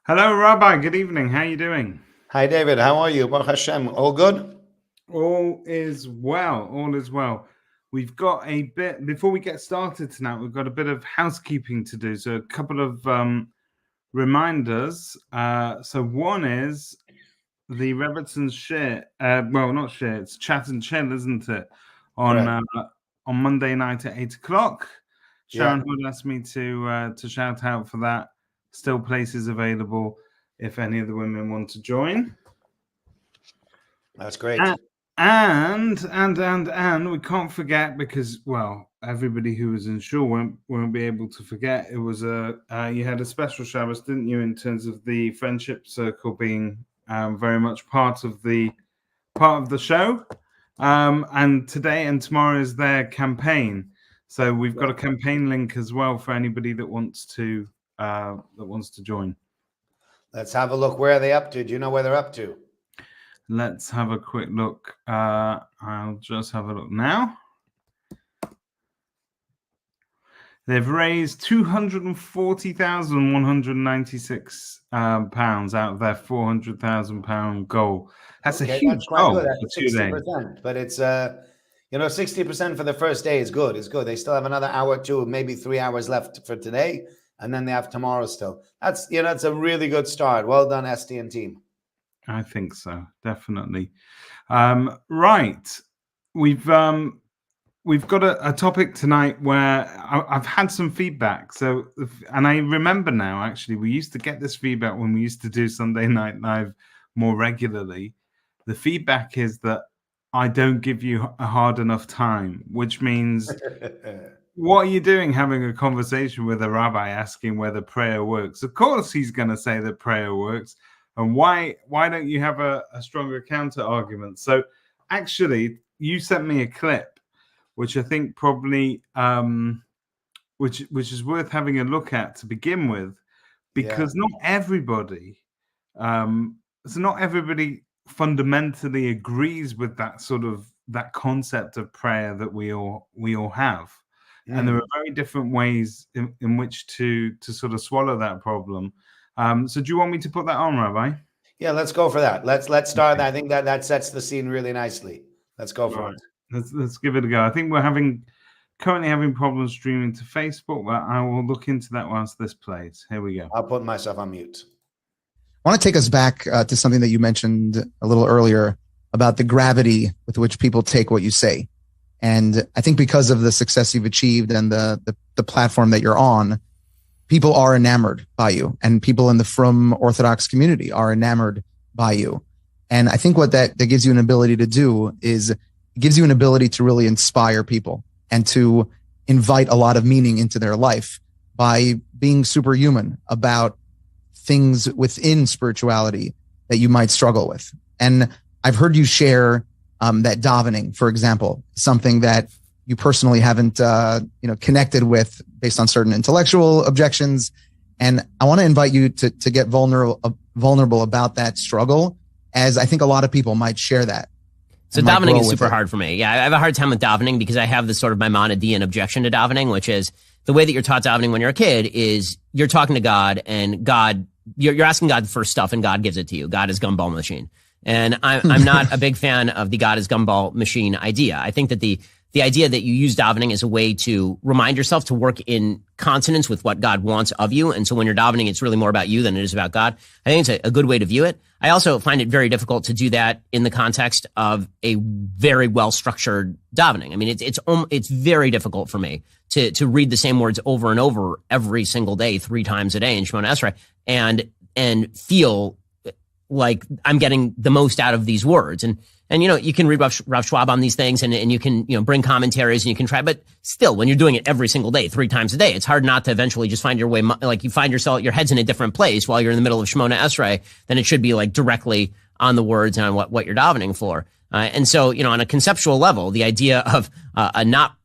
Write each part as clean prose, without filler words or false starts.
Hello, Rabbi. Good evening. How are you doing? Hi, David. How are you? Baruch Hashem. All good? All is well. All is well. We've got a bit, before we get started tonight, we've got a bit of housekeeping to do. So a couple of reminders. So one is the Rebbitzon's share. Well, not share, it's chat and chill, isn't it? Correct. On Monday night at 8 o'clock. Yeah, Sharon Hood asked me to shout out for that. Still places available if any of the women want to join. that's great. And we can't forget because, well, everybody who was in shul won't be able to forget. It was you had a special Shabbos, didn't you, in terms of the friendship circle being very much part of the show. And today and tomorrow is their campaign. So we've got a campaign link as well for anybody that wants to join. Let's have a look. Where are they up to? Do you know where they're up to? Let's have a quick look. I'll just have a look now. They've raised £240,196 out of their £400,000 goal. That's a huge goal. That's 60%. But it's 60% for the first day is good. It's good. They still have another hour, 2, maybe 3 hours left for today, and then they have tomorrow still. That's it's a really good start. Well done, ST and team. I think so, definitely. Right, we've got a topic tonight where I've had some feedback. So, and I remember now, actually, we used to get this feedback when we used to do Sunday Night Live more regularly. The feedback is that I don't give you a hard enough time, which means, what are you doing having a conversation with a rabbi asking whether prayer works? Of course, he's going to say that prayer works. And why don't you have a stronger counter argument? So actually, you sent me a clip, which I think probably which is worth having a look at to begin with, because not everybody fundamentally agrees with that concept of prayer that we all have. And there are very different ways in which to sort of swallow that problem. So do you want me to put that on, Rabbi? Yeah, let's go for that. Let's start. I think that sets the scene really nicely. Let's go for it. Let's give it a go. I think we're currently having problems streaming to Facebook, but I will look into that once this plays. Here we go. I'll put myself on mute. I want to take us back to something that you mentioned a little earlier about the gravity with which people take what you say. And I think because of the success you've achieved and the platform that you're on, people are enamored by you, and people in the Frum Orthodox community are enamored by you. And I think what that gives you an ability to do is it gives you an ability to really inspire people and to invite a lot of meaning into their life by being superhuman about things within spirituality that you might struggle with. And I've heard you share that davening, for example, something that you personally haven't connected with based on certain intellectual objections. And I want to invite you to get vulnerable about that struggle, as I think a lot of people might share that. So davening is super hard for me. Yeah, I have a hard time with davening because I have this sort of Maimonidean objection to davening, which is the way that you're taught davening when you're a kid is you're talking to God, and you're asking God for stuff, and God gives it to you. God is gumball machine. And I'm not a big fan of the God is gumball machine idea. I think that the idea that you use davening as a way to remind yourself to work in consonance with what God wants of you. And so when you're davening, it's really more about you than it is about God. I think it's a good way to view it. I also find it very difficult to do that in the context of a very well-structured davening. I mean, it's very difficult for me to read the same words over and over every single day, 3 times a day in Shemona Esrei, and feel like I'm getting the most out of these words. And you can read Rav Schwab on these things, and you can, bring commentaries, and you can try, but still, when you're doing it every single day, 3 times a day, it's hard not to eventually just find your way, like you find yourself, your head's in a different place while you're in the middle of Shemona Esrei than it should be like directly on the words and on what you're davening for. And so, on a conceptual level, the idea of a not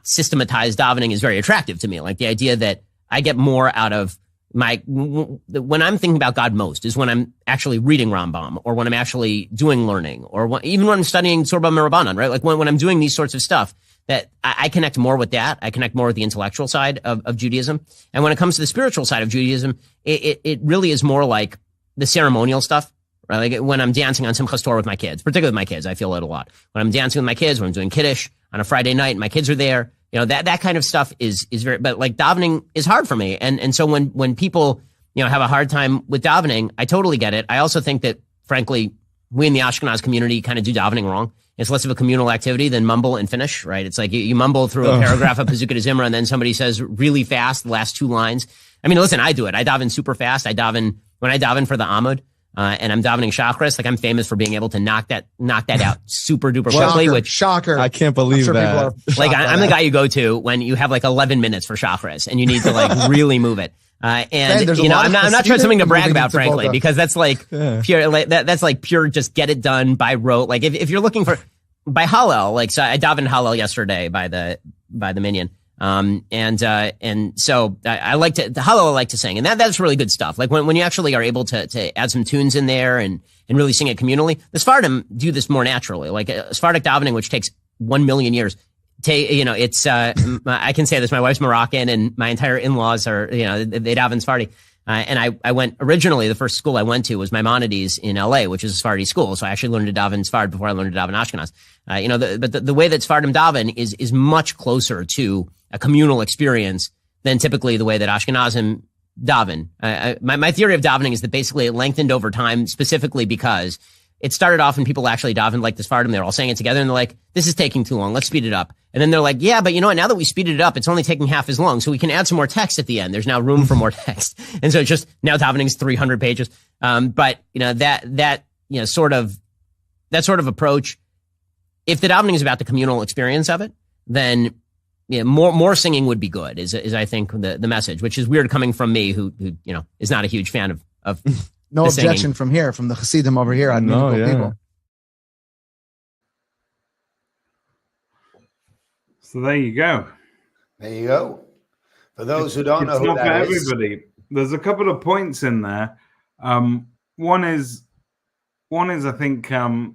systematized davening is very attractive to me. Like the idea that I get more out of when I'm thinking about God most is when I'm actually reading Rambam, or when I'm actually doing learning, or even when I'm studying Sorba Mirabanan, right? Like when I'm doing these sorts of stuff, that I connect more with that. I connect more with the intellectual side of Judaism. And when it comes to the spiritual side of Judaism, it really is more like the ceremonial stuff. Right? Like when I'm dancing on Simchas Torah with my kids, particularly with my kids, I feel it a lot. When I'm dancing with my kids, when I'm doing Kiddush on a Friday night and my kids are there, that kind of stuff is very, but like davening is hard for me. And so when people, have a hard time with davening, I totally get it. I also think that, frankly, we in the Ashkenaz community kind of do davening wrong. It's less of a communal activity than mumble and finish, right? It's like you mumble through a paragraph of Pazukah de Zimra and then somebody says really fast the last 2 lines. I mean, listen, I do it. I daven super fast. When I daven for the Amud, and I'm davening Shachris, like I'm famous for being able to knock that out super duper quickly. Shocker. I can't believe that. Like I'm the guy you go to when you have like 11 minutes for Shachris and you need to like really move it. And Ben, I'm not trying something to brag about, frankly, because that's like pure, that's like pure, just get it done by rote. Like if you're looking for by Hallel, like, so I davened Hallel yesterday by the minyan. And so I like to, the Hallel I like to sing, and that's really good stuff. Like when you actually are able to add some tunes in there and really sing it communally. The Sephardim do this more naturally, like Sephardic davening, which takes 1 million years. It's, I can say this, my wife's Moroccan and my entire in-laws are, they daven Sephardi. And I went originally, the first school I went to was Maimonides in LA, which is a Sephardi school. So I actually learned to daven Sfard before I learned to daven Ashkenaz. But the way that Sephardim daven is much closer to a communal experience than typically the way that Ashkenazim daven. My theory of davening is that basically it lengthened over time, specifically because it started off and people actually davened like the Sephardim. They're all saying it together and they're like, this is taking too long. Let's speed it up. And then they're like, yeah, but now that we speeded it up, it's only taking half as long. So we can add some more text at the end. There's now room for more text. And so it's just now davening is 300 pages. But that sort of approach, if the davening is about the communal experience of it, then more singing would be good is I think the message, which is weird coming from me who is not a huge fan of no objection singing. from here, from the Hasidim over here on musical people. So there you go. There you go. For those who don't know who not that for is. everybody. There's a couple of points in there. One is I think over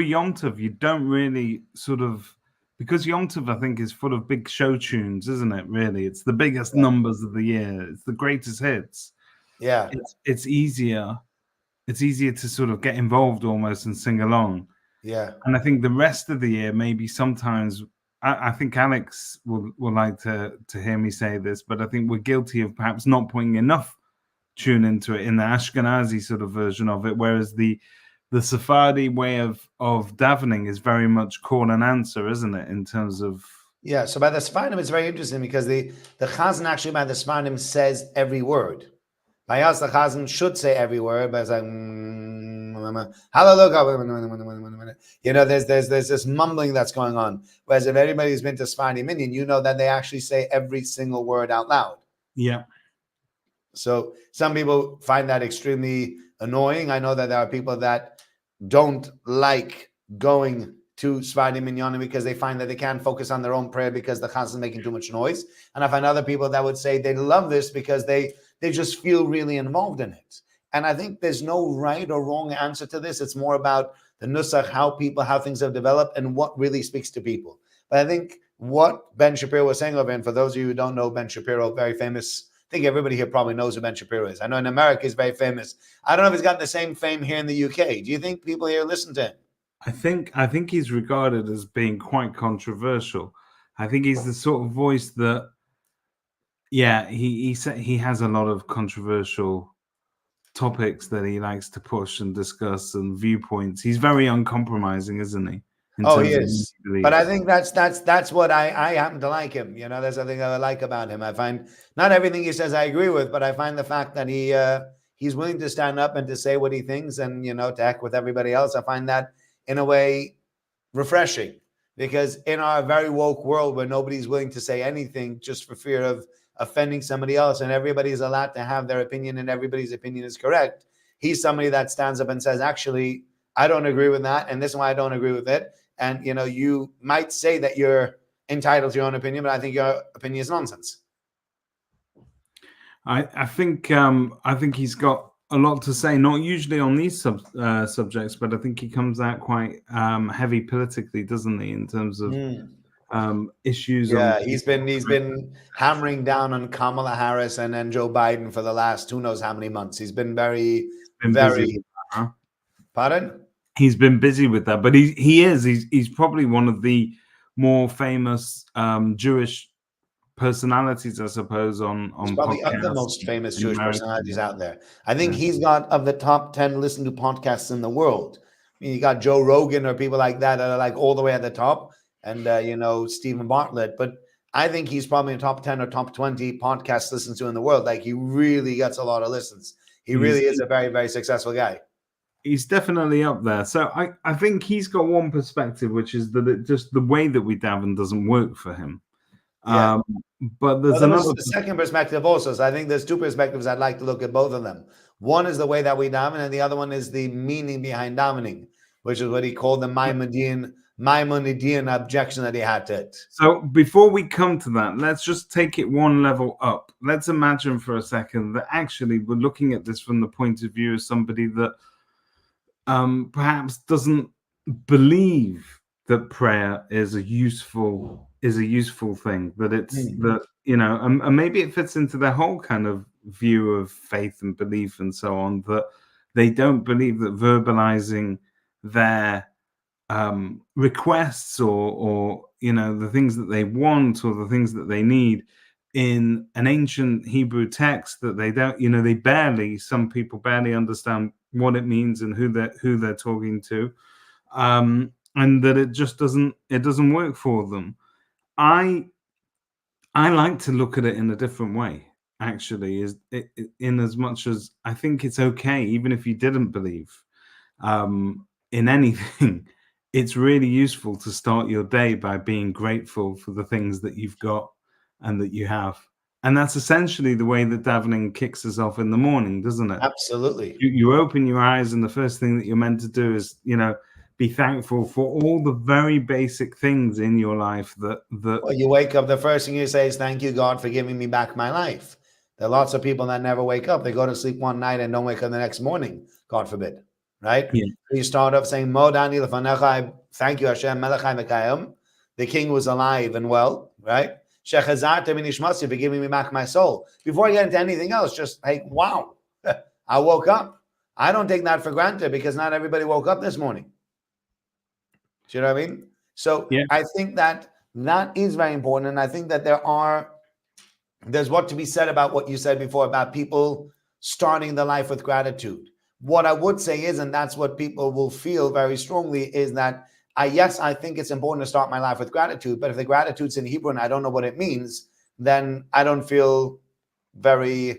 Yom Tov you don't really sort of, because Yom Tov I think is full of big show tunes, isn't it? Really, it's the biggest numbers of the year. It's the greatest hits. Yeah, it's easier. It's easier to sort of get involved almost and sing along. Yeah, and I think the rest of the year maybe sometimes. I think Alex will like to hear me say this, but I think we're guilty of perhaps not putting enough tune into it in the Ashkenazi sort of version of it, whereas the Sephardi way of davening is very much call and answer, isn't it? In terms of So by the Sephardim, it's very interesting because the Chazan actually by the Sephardim says every word. By us, the Chazan should say every word, but it's like hallelujah. There's this mumbling that's going on. Whereas if anybody's been to Sephardi Minyan, that they actually say every single word out loud. Yeah. So some people find that extremely annoying. I know that there are people that don't like going to Sephardi Minyanim because they find that they can't focus on their own prayer because the Chazan is making too much noise. And I find other people that would say they love this because they just feel really involved in it. And I think there's no right or wrong answer to this. It's more about the nusach, how things have developed and what really speaks to people. But I think what Ben Shapiro was saying over, and for those of you who don't know Ben Shapiro, very famous, I think everybody here probably knows who Ben Shapiro is. I know in America he's very famous. I don't know if he's got the same fame here in the UK. Do you think people here listen to him? I think he's regarded as being quite controversial. I think he's the sort of voice that, he has a lot of controversial topics that he likes to push and discuss and viewpoints. He's very uncompromising, isn't he? He is. But I think that's what I happen to like him. There's something that I like about him. I find not everything he says I agree with, but I find the fact that he's willing to stand up and to say what he thinks and, to heck with everybody else. I find that in a way refreshing, because in our very woke world where nobody's willing to say anything just for fear of offending somebody else, and everybody's allowed to have their opinion and everybody's opinion is correct, he's somebody that stands up and says, actually, I don't agree with that, and this is why I don't agree with it. And, you might say that you're entitled to your own opinion, but I think your opinion is nonsense. I think he's got a lot to say, not usually on these subjects, but I think he comes out quite heavy politically, doesn't he, in terms of issues. Yeah, he's been hammering down on Kamala Harris and then Joe Biden for the last who knows how many months. He's been very, busy with that, huh? Pardon? He's been busy with that, but he's probably one of the more famous Jewish personalities, I suppose, on He's probably of the podcasts most famous in Jewish America. personalities out there. I think he's got of the top 10 listened to podcasts in the world. I mean, you got Joe Rogan or people like that are like all the way at the top, and Stephen Bartlett. But I think he's probably in top 10 or top 20 podcasts listened to in the world. Like, he really gets a lot of listens. He really is a very, very successful guy. He's definitely up there. So I think he's got one perspective, which is that it just the way that we daven doesn't work for him. Yeah. But there's another the second perspective also. So I think there's two perspectives. I'd like to look at both of them. One is the way that we daven, and the other one is the meaning behind davening, which is what he called the Maimonidean objection that he had to it. So before we come to that, let's just take it one level up. Let's imagine for a second that actually we're looking at this from the point of view of somebody that perhaps doesn't believe that prayer is a useful thing, that it's that, and maybe it fits into their whole kind of view of faith and belief and so on, that they don't believe that verbalizing their requests or the things that they want or the things that they need in an ancient Hebrew text, that they don't, some people barely understand what it means and who they're talking to, and that it just doesn't work for them. I like to look at it in a different way, actually, in as much as I think it's okay, even if you didn't believe in anything. It's really useful to start your day by being grateful for the things that you've got and that you have. And that's essentially the way that davening kicks us off in the morning, doesn't it? Absolutely. You open your eyes, and the first thing that you're meant to do is, be thankful for all the very basic things in your life that well, you wake up, the first thing you say is, thank you, God, for giving me back my life. There are lots of people that never wake up. They go to sleep one night and don't wake up the next morning, God forbid. Right? Yeah. You start off saying, Modani lefanecha, thank you, Hashem, Melech HaMekayim. The king was alive and well, right? Shechazarta minishmasi, for giving me back my soul. Before I get into anything else, just, hey, wow, I woke up. I don't take that for granted because not everybody woke up this morning. Do you know what I mean? So yeah. I think that is very important. And I think that there's what to be said about what you said before about people starting their life with gratitude. What I would say is, and that's what people will feel very strongly, is that I think it's important to start my life with gratitude, but if the gratitude's in Hebrew and I don't know what it means, then I don't feel the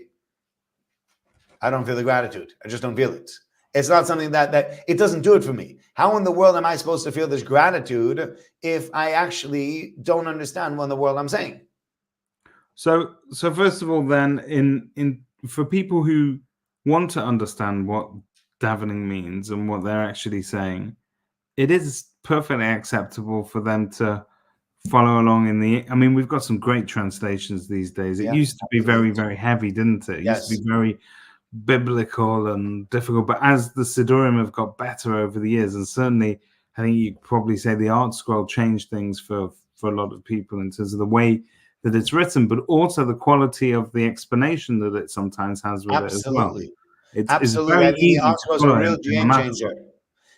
gratitude. I just don't feel it. It's not something that it doesn't do it for me. How in the world am I supposed to feel this gratitude if I actually don't understand what in the world I'm saying? So first of all, then, for people who want to understand what davening means and what they're actually saying, it is perfectly acceptable for them to follow along we've got some great translations these days. It used to be very, very heavy, didn't it? It used to be very biblical and difficult, but as the Siddurim have got better over the years, and certainly I think you could probably say the Art Scroll changed things for a lot of people in terms of the way that it's written, but also the quality of the explanation that it sometimes has with it as well. Absolutely. I think the Art Scroll is a real game changer.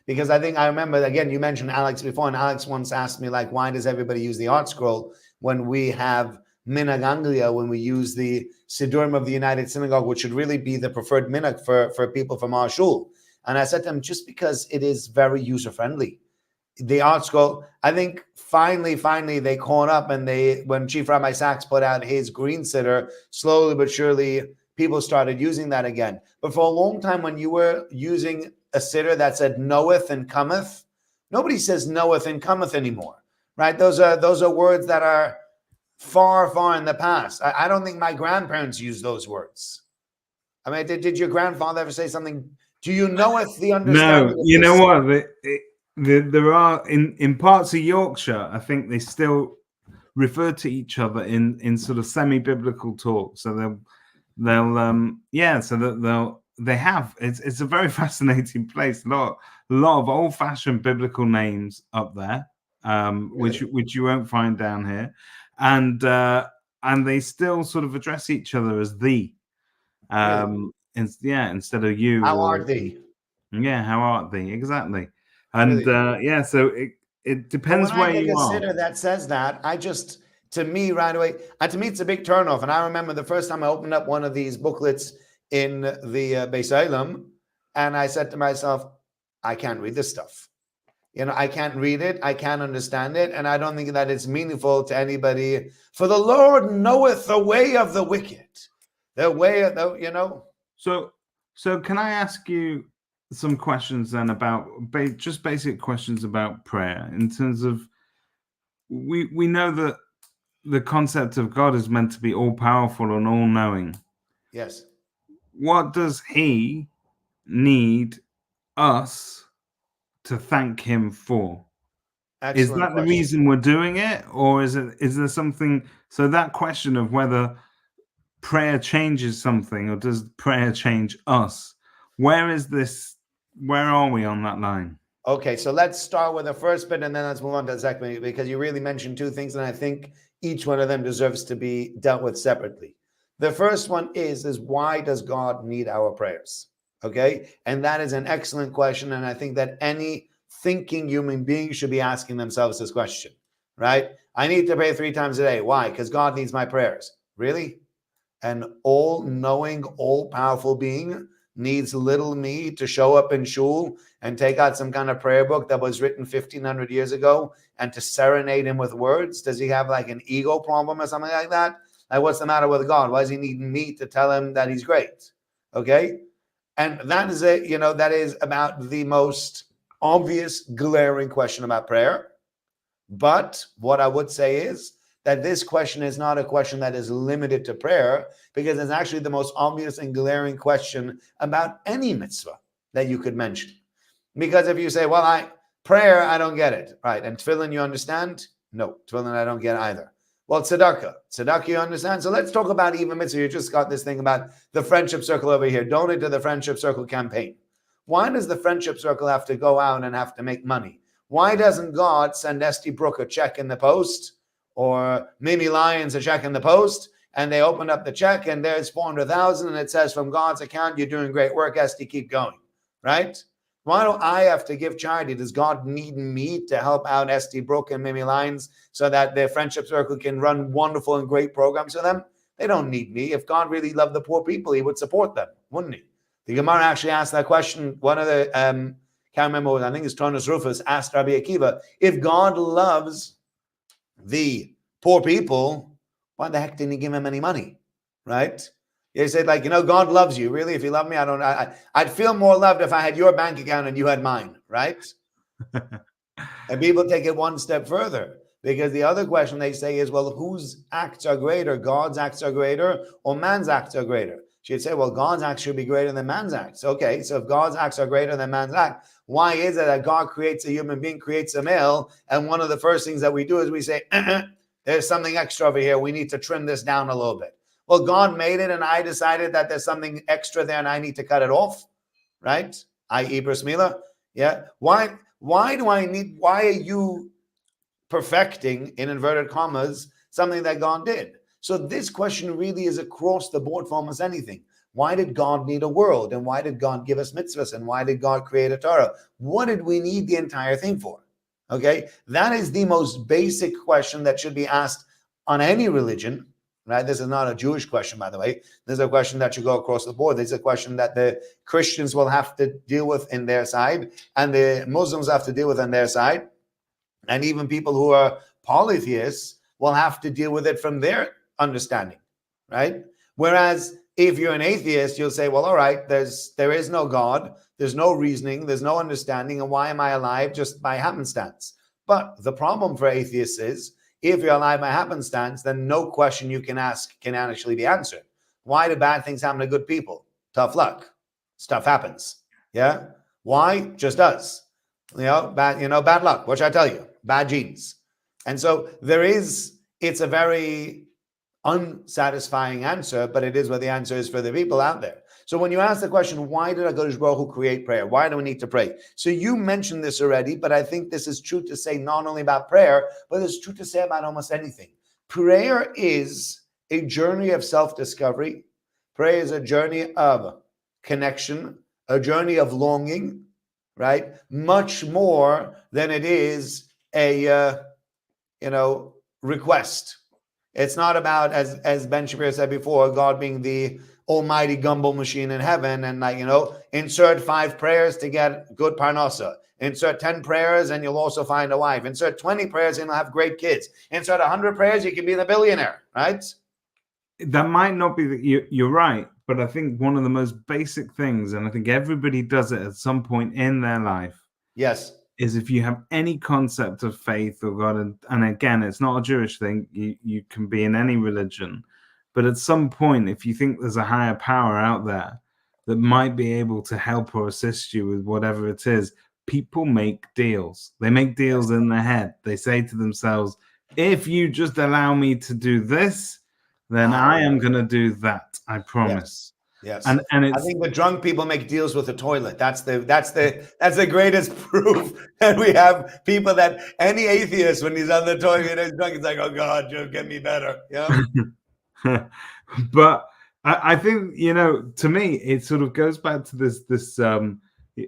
Because I remember, again, you mentioned Alex before, and Alex once asked me, like, why does everybody use the Art Scroll when we have Minhag Anglia, when we use the Siddurim of the United Synagogue, which should really be the preferred minhag for people from our shul? And I said to him, just because it is very user-friendly. The Art Scroll, I think finally they caught up, and when Chief Rabbi Sachs put out his Green Siddur, slowly but surely people started using that again. But for a long time, when you were using a siddur that said knoweth and cometh, nobody says knoweth and cometh anymore, right? Those are words that are far, far in the past. I don't think my grandparents used those words. I mean, did your grandfather ever say something? Do you knoweth the understanding? No, you know what? There are in parts of Yorkshire, I think they still refer to each other in sort of semi-biblical talk. So they have. It's a very fascinating place. A lot of old-fashioned biblical names up there, which you won't find down here, and they still sort of address each other as thee, instead of you. How or, art thee? Yeah, how art thee? Exactly, and Really? so it But depends when I where get a you are. consider that says that, to me right away, and to me it's a big turnoff. And I remember the first time I opened up one of these booklets in the Beis Olam, and I said to myself, I can't read this stuff. I can't read it, I can't understand it, and I don't think that it's meaningful to anybody. For the Lord knoweth the way of the wicked, the way of the. So can I ask you some questions then about just basic questions about prayer, in terms of we know that the concept of God is meant to be all powerful and all knowing. Yes. What does he need us to thank him for? Excellent is that question. the reason we're doing it, or is there something? So that question of whether prayer changes something, or does prayer change us? Where are we on that line? Okay, so let's start with the first bit, and then let's move on to the second bit, because you really mentioned two things, and I think each one of them deserves to be dealt with separately. The first one is why does God need our prayers? Okay, and that is an excellent question, and I think that any thinking human being should be asking themselves this question, right? I need to pray 3 times a day. Why? Because God needs my prayers. Really? An all-knowing, all-powerful being needs little me to show up in shul and take out some kind of prayer book that was written 1,500 years ago and to serenade him with words? Does he have like an ego problem or something like that? Like, what's the matter with God? Why does he need me to tell him that he's great? Okay? And that is that is about the most obvious, glaring question about prayer. But what I would say is that this question is not a question that is limited to prayer, because it's actually the most obvious and glaring question about any mitzvah that you could mention. Because if you say, well, prayer, I don't get it, right? And tefillin, you understand? No, tefillin, I don't get either. Well, tzedakah, you understand? So let's talk about even mitzvah. You just got this thing about the friendship circle over here. Donate to the friendship circle campaign. Why does the friendship circle have to go out and have to make money? Why doesn't God send Esty Brooke a check in the post, or Mimi Lyons a check in the post, and they open up the check and there's 400,000 and it says, from God's account, you're doing great work, Esty, keep going, right? Why don't I have to give charity? Does God need me to help out Esty Brooke and Mimi Lyons so that their friendship circle can run wonderful and great programs for them? They don't need me. If God really loved the poor people, he would support them, wouldn't he? The Gemara actually asked that question. One of the, can't remember what, I think it's Tronus Rufus, asked Rabbi Akiva, if God loves the poor people, why the heck didn't he give him any money, right? He said, like, God loves you. Really? If you love me, I'd feel more loved if I had your bank account and you had mine, right? And people take it one step further, because the other question they say is, well, whose acts are greater? God's acts are greater or man's acts are greater? She'd say, well, God's acts should be greater than man's acts. Okay, so if God's acts are greater than man's act, why is it that God creates a human being, creates a male, and one of the first things that we do is we say, there's something extra over here. We need to trim this down a little bit. Well, God made it, and I decided that there's something extra there, and I need to cut it off, right? I.e. bris milah. Yeah. Why are you perfecting, in inverted commas, something that God did? So this question really is across the board for almost anything. Why did God need a world? And why did God give us mitzvahs? And why did God create a Torah? What did we need the entire thing for? Okay, that is the most basic question that should be asked on any religion, right? This is not a Jewish question, by the way. This is a question that should go across the board. This is a question that the Christians will have to deal with in their side, and the Muslims have to deal with on their side. And even people who are polytheists will have to deal with it from their understanding, right? Whereas if you're an atheist, you'll say, well, all right, there is no God, there's no reasoning, there's no understanding, and why am I alive? Just by happenstance. But the problem for atheists is, if you're alive by happenstance, then no question you can ask can actually be answered. Why do bad things happen to good people? Tough luck. Stuff happens. Yeah? Why? Just does. Bad luck. What should I tell you? Bad genes. And so it's a very unsatisfying answer, but it is what the answer is for the people out there. So when you ask the question, why did HaKadosh Baruch Hu create prayer? Why do we need to pray? So you mentioned this already, but I think this is true to say not only about prayer, but it's true to say about almost anything. Prayer is a journey of self-discovery. Prayer is a journey of connection, a journey of longing, right? Much more than it is a, request. It's not about, as Ben Shapiro said before, God being the almighty gumball machine in heaven and insert 5 prayers to get good parnasa. Insert 10 prayers and you'll also find a wife. Insert 20 prayers and you'll have great kids. Insert 100 prayers, you can be the billionaire, right? That might not be you're right, but I think one of the most basic things, and I think everybody does it at some point in their life, yes, is if you have any concept of faith or God, and again, it's not a Jewish thing, you can be in any religion, but at some point, if you think there's a higher power out there that might be able to help or assist you with whatever it is, people make deals. They make deals in their head. They say to themselves, if you just allow me to do this, then I am going to do that. I promise. Yes. And it's, I think the drunk people make deals with the toilet. That's the greatest proof that we have people that any atheist, when he's on the toilet and he's drunk, he's like, oh God, Joe, get me better. Yeah. But I think, to me, it sort of goes back to this,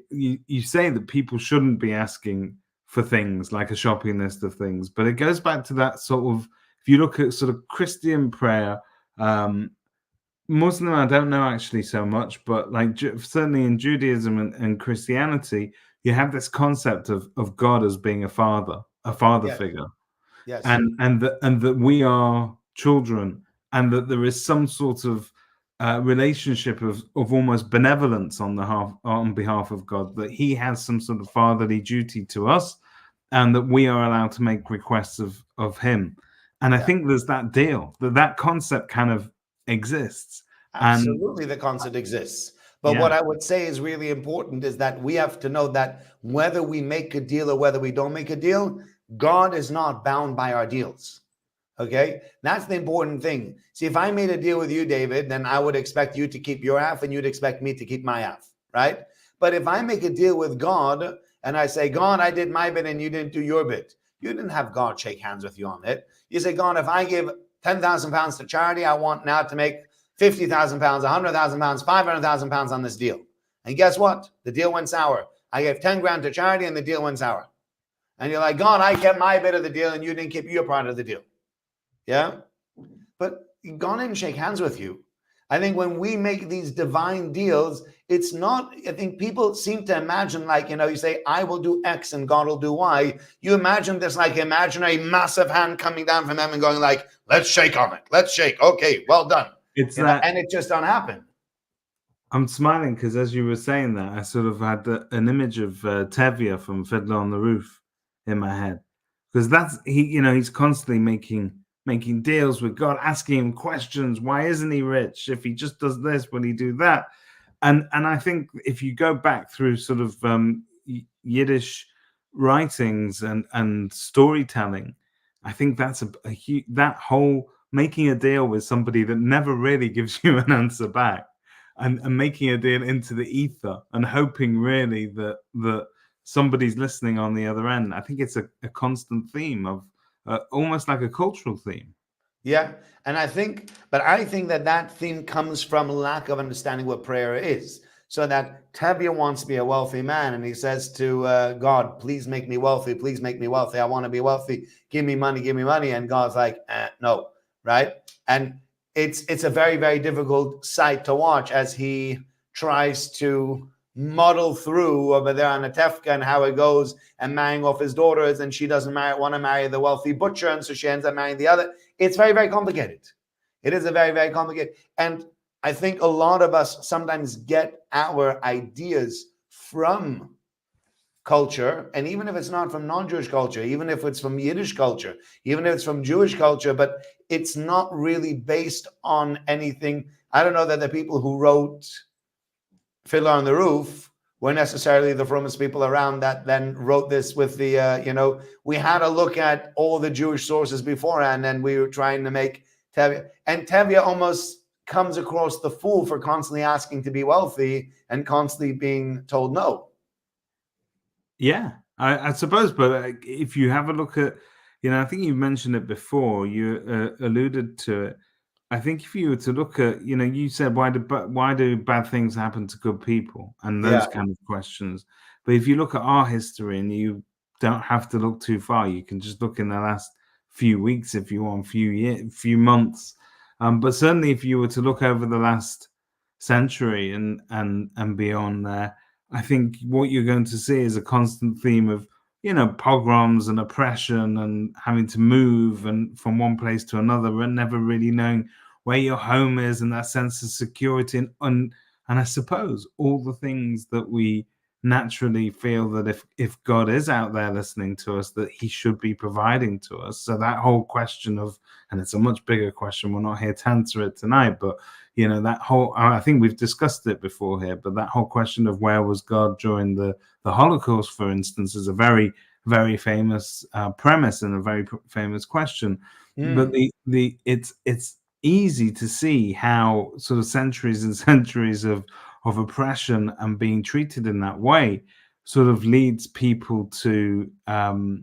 you say that people shouldn't be asking for things like a shopping list of things, but it goes back to that sort of, if you look at sort of Christian prayer, Muslim, I don't know actually so much, but like certainly in Judaism and Christianity, you have this concept of God as being a father figure, yes, and that we are children, and that there is some sort of relationship of almost benevolence on behalf of God, that He has some sort of fatherly duty to us, and that we are allowed to make requests of Him. And I think there's that deal, that concept kind of exists. Absolutely, the concept exists. But what I would say is really important is that we have to know that whether we make a deal or whether we don't make a deal, God is not bound by our deals. Okay, that's the important thing. See, if I made a deal with you, David, then I would expect you to keep your half and you'd expect me to keep my half, right? But if I make a deal with God and I say, God, I did my bit and you didn't do your bit, you didn't have God shake hands with you on it. You say, God, if I give £10,000 to charity, I want now to make £50,000, £100,000, £500,000 on this deal. And guess what? The deal went sour. I gave 10 grand to charity and the deal went sour. And you're like, God, I kept my bit of the deal and you didn't keep your part of the deal. Yeah. But God didn't shake hands with you. I think when we make these divine deals, it's not, I think people seem to imagine like, you say, I will do X and God will do Y. You imagine this like imaginary massive hand coming down from heaven going like, let's shake on it. Let's shake. Okay, well done. It's and it just don't happen. I'm smiling because as you were saying that, I sort of had an image of Tevye from Fiddler on the Roof in my head, because that's he's constantly making deals with God, asking him questions. Why isn't he rich? If he just does this, will he do that? And I think if you go back through sort of Yiddish writings and storytelling, I think that's a huge, that whole making a deal with somebody that never really gives you an answer back, and making a deal into the ether and hoping really that somebody's listening on the other end. I think it's a constant theme of almost like a cultural theme. Yeah. And I think that theme comes from lack of understanding what prayer is. So that Tevye wants to be a wealthy man, and he says to God, please make me wealthy. Please make me wealthy. I want to be wealthy. Give me money. Give me money. And God's like, no. Right. And it's a very, very difficult sight to watch as he tries to muddle through over there on Atefka and how it goes and marrying off his daughters, and she doesn't want to marry the wealthy butcher, and so she ends up marrying the other. It's very, very complicated. It is a very, very complicated. And I think a lot of us sometimes get our ideas from culture, and even if it's not from non-Jewish culture, even if it's from Yiddish culture, even if it's from Jewish culture, but it's not really based on anything. I don't know that the people who wrote Fiddler on the Roof were necessarily the fromest people around that then wrote this with the, we had to look at all the Jewish sources beforehand, and we were trying to make Tevye. And Tevye almost comes across the fool for constantly asking to be wealthy and constantly being told no. Yeah, I suppose, but if you have a look at, I think you mentioned it before, you alluded to it. I think if you were to look at, you said why do bad things happen to good people and those Yeah. kind of questions. But if you look at our history, and you don't have to look too far, you can just look in the last few weeks, if you want, few years, few months. But certainly, if you were to look over the last century and beyond, there, I think what you're going to see is a constant theme of, pogroms and oppression and having to move and from one place to another and never really knowing where your home is, and that sense of security and I suppose all the things that we naturally feel that if God is out there listening to us, that he should be providing to us. So that whole question of, and it's a much bigger question, we're not here to answer it tonight, but that whole, I think we've discussed it before here, but that whole question of where was God during the Holocaust, for instance, is a very, very famous premise and a very famous question. But it's easy to see how sort of centuries and centuries of oppression and being treated in that way sort of leads people to that.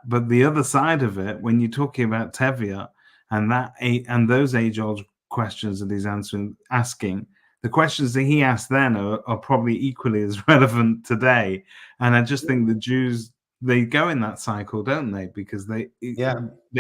But the other side of it, when you're talking about Tevye and those age-old questions that he's asking, the questions that he asked then are probably equally as relevant today. And I just think the Jews, they go in that cycle, don't they? Because they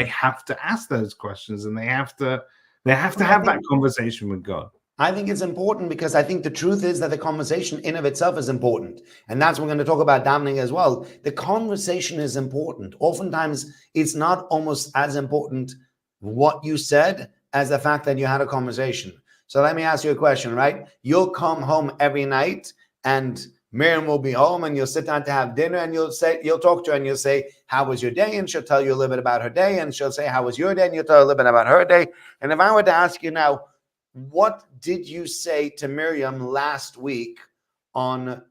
have to ask those questions, and they have to have that conversation with God. I think it's important because I think the truth is that the conversation in of itself is important. And that's what we're going to talk about davening as well. The conversation is important. Oftentimes, it's not almost as important what you said as the fact that you had a conversation. So let me ask you a question, right? You'll come home every night and Miriam will be home and you'll sit down to have dinner and you'll talk to her and you'll say, how was your day? And she'll tell you a little bit about her day. And she'll say, how was your day? And you'll tell her a little bit about her day. And if I were to ask you now, what did you say to Miriam last week on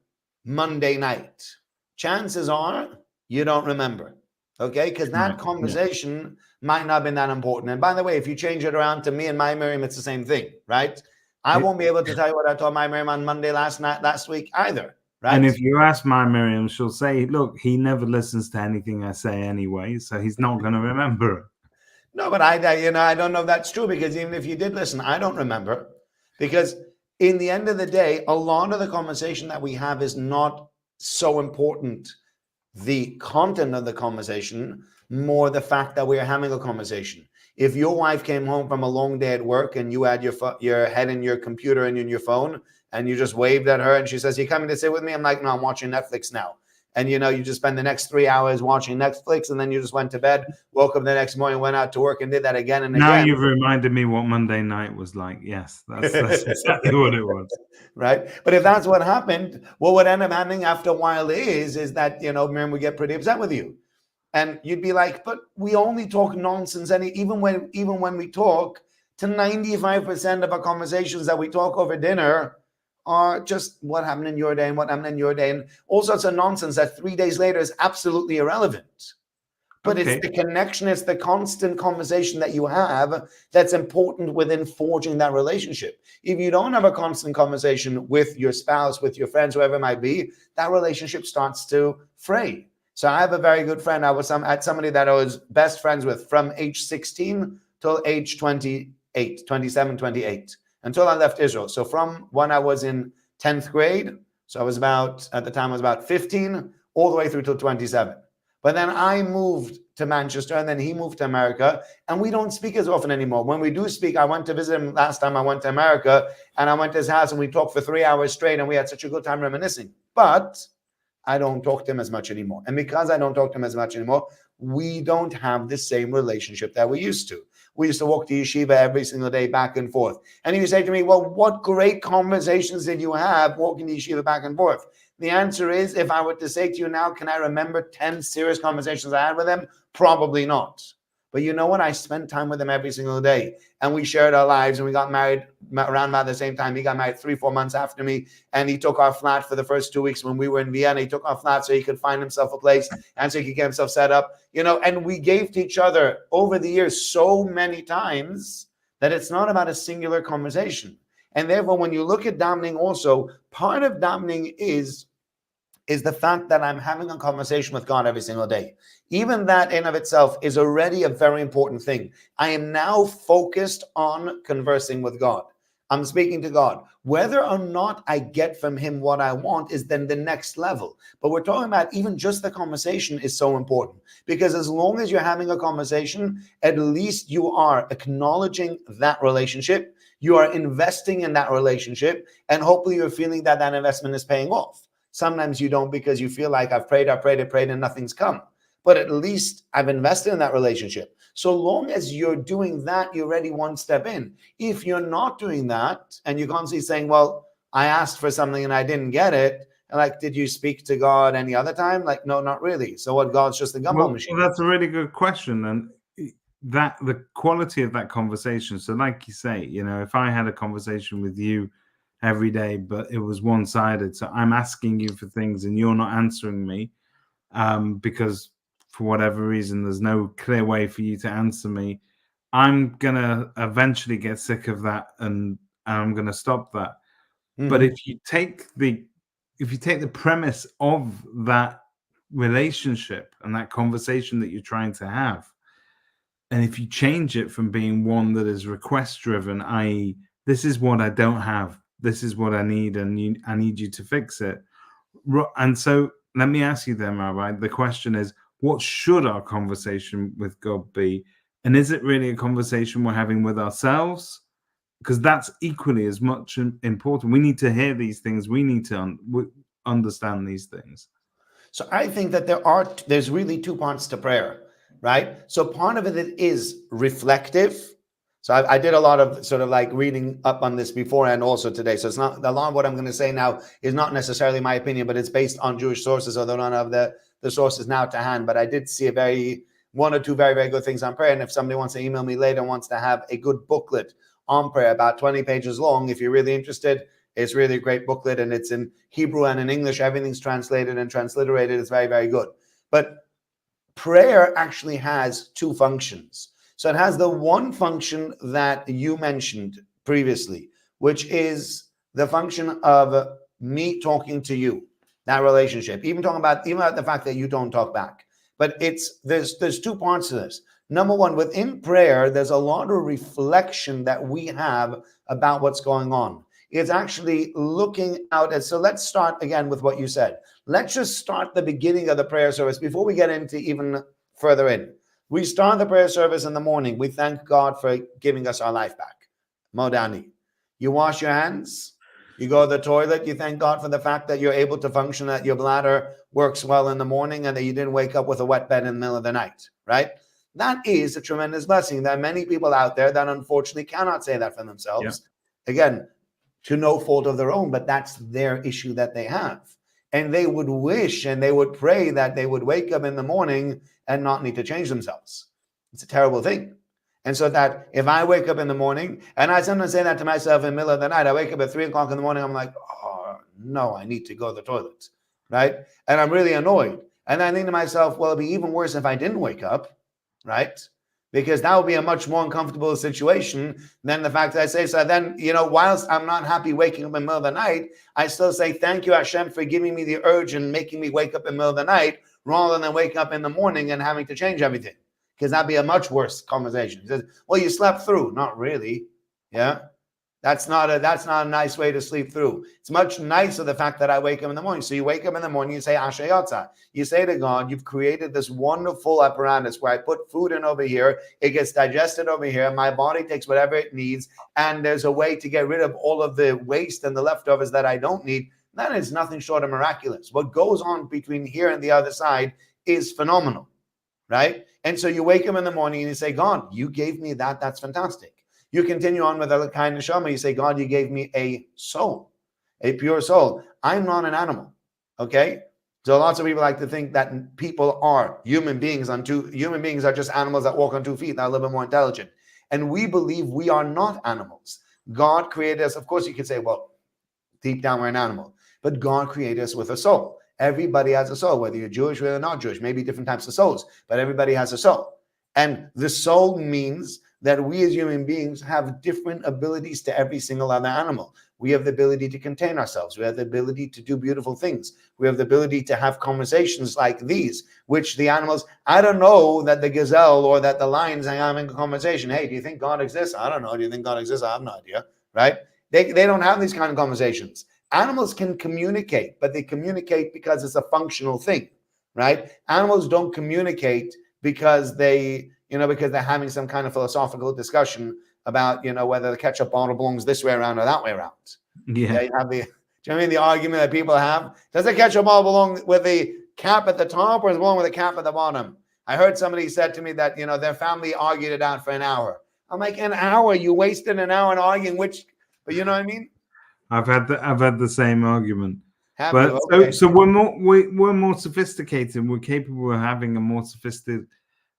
Monday night? Chances are you don't remember, okay? Because that conversation might not have been that important. And by the way, if you change it around to me and my Miriam, it's the same thing, right? I won't be able to tell you what I told my Miriam on Monday last week either, right? And if you ask my Miriam, she'll say, look, he never listens to anything I say anyway, so he's not going to remember it. No, but I don't know if that's true, because even if you did listen, I don't remember, because in the end of the day, a lot of the conversation that we have is not so important, the content of the conversation, more the fact that we're having a conversation. If your wife came home from a long day at work and you had your head in your computer and in your phone and you just waved at her and she says, you coming to sit with me? I'm like, no, I'm watching Netflix now. And, you just spend the next 3 hours watching Netflix, and then you just went to bed, woke up the next morning, went out to work and did that again and again. Now you've reminded me what Monday night was like. Yes, that's exactly what it was. Right? But if that's what happened, what would end up happening after a while is that, Miriam would get pretty upset with you. And you'd be like, but we only talk nonsense. And even when we talk, to 95% of our conversations that we talk over dinner are just what happened in your day and what happened in your day and all sorts of nonsense that 3 days later is absolutely irrelevant. But it's the connection, it's the constant conversation that you have that's important within forging that relationship. If you don't have a constant conversation with your spouse, with your friends, whoever it might be, that relationship starts to fray. So I have a very good friend. I had somebody that I was best friends with from age 16 till age 28, 27, 28. Until I left Israel. So from when I was in 10th grade, so I was at the time I was about 15, all the way through till 27. But then I moved to Manchester and then he moved to America, and we don't speak as often anymore. When we do speak, I went to visit him last time I went to America, and I went to his house and we talked for 3 hours straight and we had such a good time reminiscing. But I don't talk to him as much anymore. And because I don't talk to him as much anymore, we don't have the same relationship that we used to. We used to walk to yeshiva every single day back and forth. And you say to me, well, what great conversations did you have walking to yeshiva back and forth? The answer is, if I were to say to you now, can I remember 10 serious conversations I had with him? Probably not. But you know what? I spent time with him every single day, and we shared our lives, and we got married around about the same time. He got married 3-4 months after me, and he took our flat for the first 2 weeks when we were in Vienna. He took our flat so he could find himself a place and so he could get himself set up, and we gave to each other over the years so many times that it's not about a singular conversation. And therefore, when you look at davening also, part of davening is the fact that I'm having a conversation with God every single day. Even that in of itself is already a very important thing. I am now focused on conversing with God. I'm speaking to God. Whether or not I get from him what I want is then the next level. But we're talking about even just the conversation is so important, because as long as you're having a conversation, at least you are acknowledging that relationship. You are investing in that relationship, and hopefully you're feeling that that investment is paying off. Sometimes you don't, because you feel like I've prayed, and nothing's come. But at least I've invested in that relationship. So long as you're doing that, you're already one step in. If you're not doing that, and you're constantly saying, well, I asked for something and I didn't get it, and like, did you speak to God any other time? Like, no, not really. So what, God's just a gumball machine? Well, that's a really good question. And that the quality of that conversation. So like you say, if I had a conversation with you every day, but it was one-sided, so I'm asking you for things and you're not answering me, because for whatever reason there's no clear way for you to answer me, I'm gonna eventually get sick of that, and I'm gonna stop that. But if you take the premise of that relationship and that conversation that you're trying to have, and if you change it from being one that is request driven, i.e., this is what I don't have, this is what I need, and I need you to fix it. And so let me ask you then, Rabbi, the question is, what should our conversation with God be? And is it really a conversation we're having with ourselves? Because that's equally as much important. We need to hear these things. We need to understand these things. So I think that there's really two parts to prayer, right? So part of it is reflective. So I did a lot of sort of like reading up on this before and also today. So it's not, a lot of what I'm going to say now is not necessarily my opinion, but it's based on Jewish sources, although none of the sources now to hand. But I did see one or two very, very good things on prayer. And if somebody wants to email me later and wants to have a good booklet on prayer, about 20 pages long, if you're really interested, it's really a great booklet, and it's in Hebrew and in English. Everything's translated and transliterated. It's very, very good. But prayer actually has two functions. So it has the one function that you mentioned previously, which is the function of me talking to you, that relationship, even about the fact that you don't talk back. But there's two parts to this. Number one, within prayer, there's a lot of reflection that we have about what's going on. It's actually looking out at, so let's start again with what you said. Let's just start the beginning of the prayer service before we get into even further in. We start the prayer service in the morning. We thank God for giving us our life back. Modani. You wash your hands. You go to the toilet. You thank God for the fact that you're able to function, that your bladder works well in the morning, and that you didn't wake up with a wet bed in the middle of the night, right? That is a tremendous blessing. There are many people out there that unfortunately cannot say that for themselves. Yeah. Again, to no fault of their own, but that's their issue that they have. And they would wish and they would pray that they would wake up in the morning and not need to change themselves. It's a terrible thing. And so that if I wake up in the morning, and I sometimes say that to myself in the middle of the night, I wake up at 3 o'clock in the morning, I'm like, oh, no, I need to go to the toilet, right? And I'm really annoyed. And I think to myself, well, it'd be even worse if I didn't wake up, right? Because that would be a much more uncomfortable situation than the fact that I say, so then, whilst I'm not happy waking up in the middle of the night, I still say, thank you, Hashem, for giving me the urge and making me wake up in the middle of the night, rather than waking up in the morning and having to change everything. Because that'd be a much worse conversation. He says, well, you slept through. Not really. Yeah. That's not a nice way to sleep through. It's much nicer the fact that I wake up in the morning. So you wake up in the morning, you say Asher Yotza. You say to God, you've created this wonderful apparatus where I put food in over here, it gets digested over here, my body takes whatever it needs, and there's a way to get rid of all of the waste and the leftovers that I don't need. That is nothing short of miraculous. What goes on between here and the other side is phenomenal, right? And so you wake up in the morning and you say, God, you gave me that. That's fantastic. You continue on with a kind of neshama. You say, God, you gave me a soul, a pure soul. I'm not an animal, okay? So lots of people like to think that people are human beings are just animals that walk on 2 feet that are a little bit more intelligent. And we believe we are not animals. God created us. Of course, you could say, well, deep down we're an animal, but God created us with a soul. Everybody has a soul, whether you're Jewish or not Jewish, maybe different types of souls, but everybody has a soul. And the soul means that we as human beings have different abilities to every single other animal. We have the ability to contain ourselves. We have the ability to do beautiful things. We have the ability to have conversations like these, which the animals, I don't know that the gazelle or that the lions are having a conversation. Hey, do you think God exists? I don't know. Do you think God exists? I have no idea, right? They don't have these kind of conversations. Animals can communicate, but they communicate because it's a functional thing, right? Animals don't communicate because because they're having some kind of philosophical discussion about, whether the ketchup bottle belongs this way around or that way around. Yeah. You have do you know what I mean? The argument that people have, does the ketchup bottle belong with the cap at the top or does it belong with the cap at the bottom? I heard somebody said to me that, their family argued it out for an hour. I'm like, an hour? You wasted an hour in arguing but you know what I mean? I've had the same argument. Have you? But Okay. so we're more sophisticated. We're capable of having a more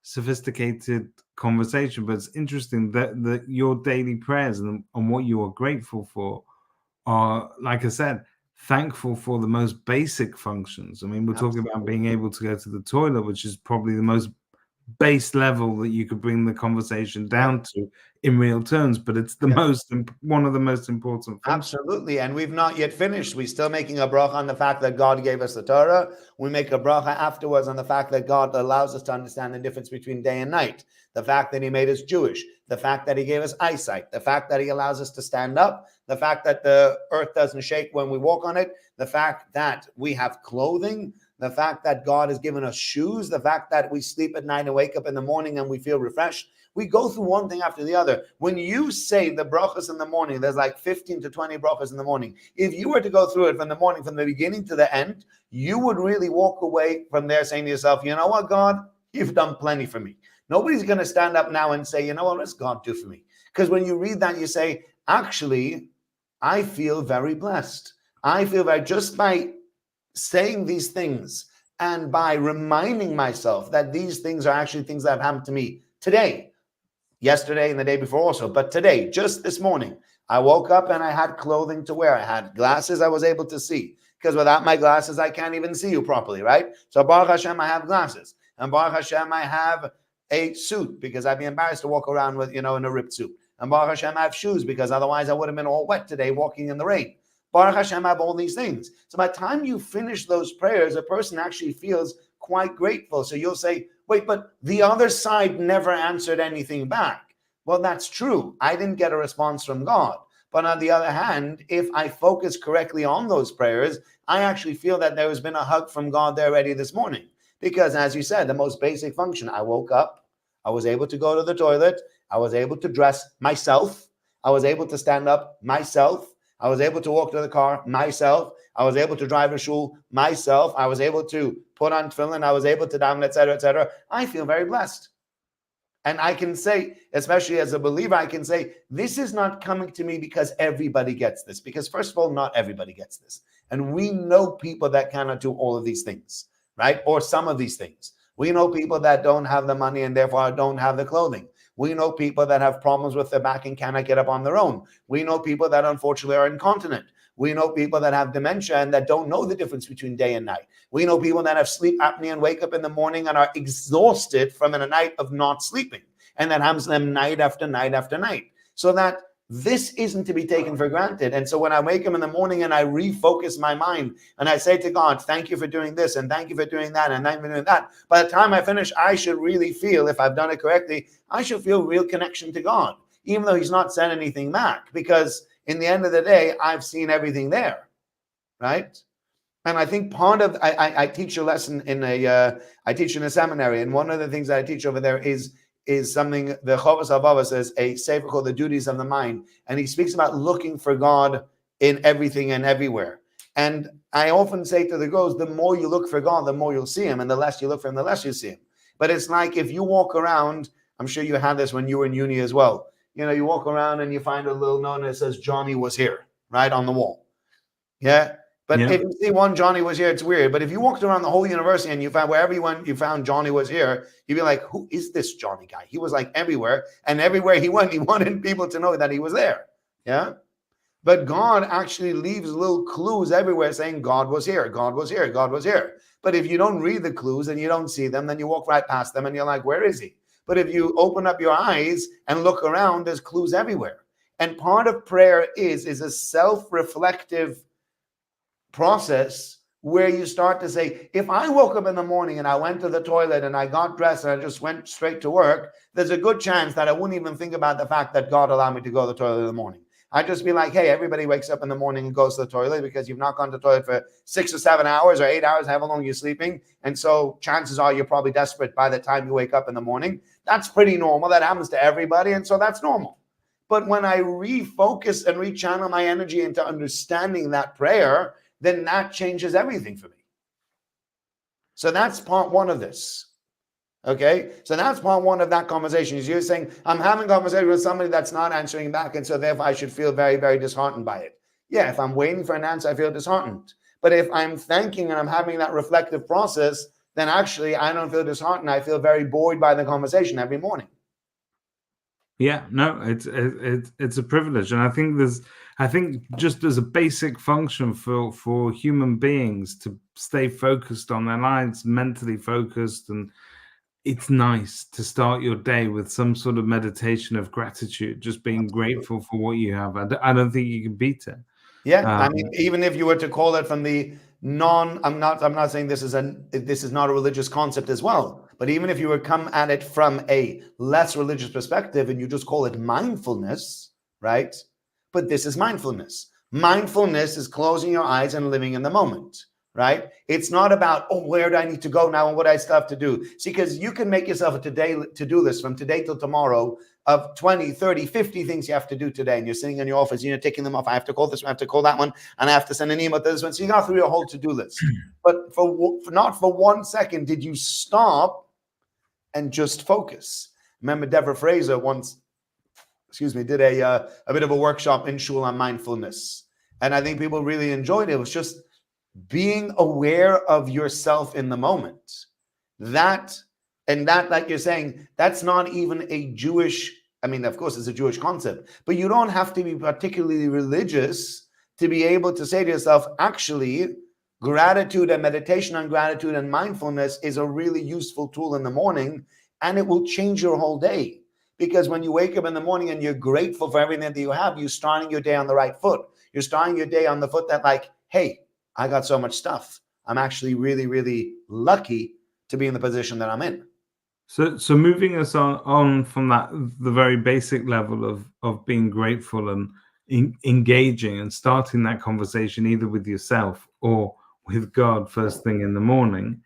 sophisticated conversation. But it's interesting that your daily prayers and what you are grateful for are, like I said, thankful for the most basic functions. I mean, we're talking about being able to go to the toilet, which is probably the most base level that you could bring the conversation down to in real terms, but it's the one of the most important things. Absolutely. And we've not yet finished. We're still making a bracha on the fact that God gave us the Torah. We make a bracha afterwards on the fact that God allows us to understand the difference between day and night, the fact that he made us Jewish, the fact that he gave us eyesight, the fact that he allows us to stand up, the fact that the earth doesn't shake when we walk on it, the fact that we have clothing, the fact that God has given us shoes, the fact that we sleep at night and wake up in the morning and we feel refreshed. We go through one thing after the other. When you say the brachas in the morning, there's like 15 to 20 brachas in the morning. If you were to go through it from the morning, from the beginning to the end, you would really walk away from there saying to yourself, you know what, God, you've done plenty for me. Nobody's going to stand up now and say, you know what does God do for me? Because when you read that, you say, actually, I feel very blessed. I feel very, just by saying these things and by reminding myself that these things are actually things that have happened to me today, yesterday and the day before also, but today, just this morning, I woke up and I had clothing to wear. I had glasses I was able to see, because without my glasses, I can't even see you properly, right? So Baruch Hashem, I have glasses. And Baruch Hashem, I have a suit, because I'd be embarrassed to walk around with, in a ripped suit. And Baruch Hashem, I have shoes, because otherwise I would have been all wet today walking in the rain. Baruch Hashem, I have all these things. So by the time you finish those prayers, a person actually feels quite grateful. So you'll say, wait, but the other side never answered anything back. Well, that's true. I didn't get a response from God. But on the other hand, if I focus correctly on those prayers, I actually feel that there has been a hug from God there already this morning. Because as you said, the most basic function, I woke up, I was able to go to the toilet, I was able to dress myself, I was able to stand up myself, I was able to walk to the car myself, I was able to drive a shul myself, I was able to put on tefillin, I was able to daven, etc., etc. I feel very blessed. And I can say, especially as a believer, I can say, this is not coming to me because everybody gets this. Because first of all, not everybody gets this. And we know people that cannot do all of these things, right? Or some of these things. We know people that don't have the money and therefore don't have the clothing. We know people that have problems with their back and cannot get up on their own. We know people that unfortunately are incontinent. We know people that have dementia and that don't know the difference between day and night. We know people that have sleep apnea and wake up in the morning and are exhausted from a night of not sleeping. And that happens to them night after night after night. So that this isn't to be taken for granted. And so when I wake up in the morning and I refocus my mind and I say to God, thank you for doing this and thank you for doing that and thank you for doing that. By the time I finish, I should really feel, if I've done it correctly, I should feel real connection to God, even though he's not said anything back, because in the end of the day, I've seen everything there, right? And I think part of, I teach a lesson I teach in a seminary, and one of the things that I teach over there is something the Chovos HaLevavos says, a sefer called The Duties of the Mind. And he speaks about looking for God in everything and everywhere. And I often say to the girls, the more you look for God, the more you'll see him. And the less you look for him, the less you see him. But it's like if you walk around, I'm sure you had this when you were in uni as well. You walk around and you find a little note that says, Johnny was here, right on the wall. Yeah. But Yeah. if you see one Johnny was here, it's weird. But if you walked around the whole university and you found wherever you went, you found Johnny was here, you'd be like, who is this Johnny guy? He was like everywhere. And everywhere he went, he wanted people to know that he was there. Yeah. But God actually leaves little clues everywhere saying God was here, God was here, God was here. But if you don't read the clues and you don't see them, then you walk right past them and you're like, where is he? But if you open up your eyes and look around, there's clues everywhere. And part of prayer is a self-reflective process where you start to say, if I woke up in the morning and I went to the toilet and I got dressed and I just went straight to work, there's a good chance that I wouldn't even think about the fact that God allowed me to go to the toilet in the morning. I'd just be like, hey, everybody wakes up in the morning and goes to the toilet because you've not gone to the toilet for 6 or 7 hours or 8 hours, however long you're sleeping. And so chances are you're probably desperate by the time you wake up in the morning. That's pretty normal. That happens to everybody. And so that's normal. But when I refocus and rechannel my energy into understanding that prayer, then that changes everything for me. So that's part one of this. Okay, so that's part one of that conversation. Is you're saying, I'm having a conversation with somebody that's not answering back, and so therefore I should feel very, very disheartened by it. Yeah, if I'm waiting for an answer, I feel disheartened. But if I'm thanking and I'm having that reflective process, then actually I don't feel disheartened. I feel very buoyed by the conversation every morning. Yeah, no, it's a privilege, and I think just as a basic function for human beings to stay focused on their lives, mentally focused, and it's nice to start your day with some sort of meditation of gratitude, just being grateful for what you have. I don't think you can beat it. Yeah, I mean, even if you were to call it from the I'm not saying this is not a religious concept as well, but even if you were come at it from a less religious perspective and you just call it mindfulness, right? But this is mindfulness. Mindfulness is closing your eyes and living in the moment, right? It's not about, oh, where do I need to go now and what I still have to do? See, because you can make yourself a to-do list from today till tomorrow of 20, 30, 50 things you have to do today. And you're sitting in your office, you're taking them off. I have to call this one, I have to call that one, and I have to send an email to this one. So you got through your whole to-do list. But for not for 1 second did you stop and just focus. Remember Deborah Fraser once, did a bit of a workshop in Shul on mindfulness. And I think people really enjoyed it. It was just being aware of yourself in the moment. That, like you're saying, that's not even a Jewish, I mean, of course, it's a Jewish concept, but you don't have to be particularly religious to be able to say to yourself, actually, gratitude and meditation on gratitude and mindfulness is a really useful tool in the morning, and it will change your whole day. Because when you wake up in the morning and you're grateful for everything that you have, you're starting your day on the right foot. You're starting your day on the foot that, like, hey, I got so much stuff. I'm actually really, really lucky to be in the position that I'm in. So moving us on from that, the very basic level of being grateful and engaging and starting that conversation either with yourself or with God first thing in the morning,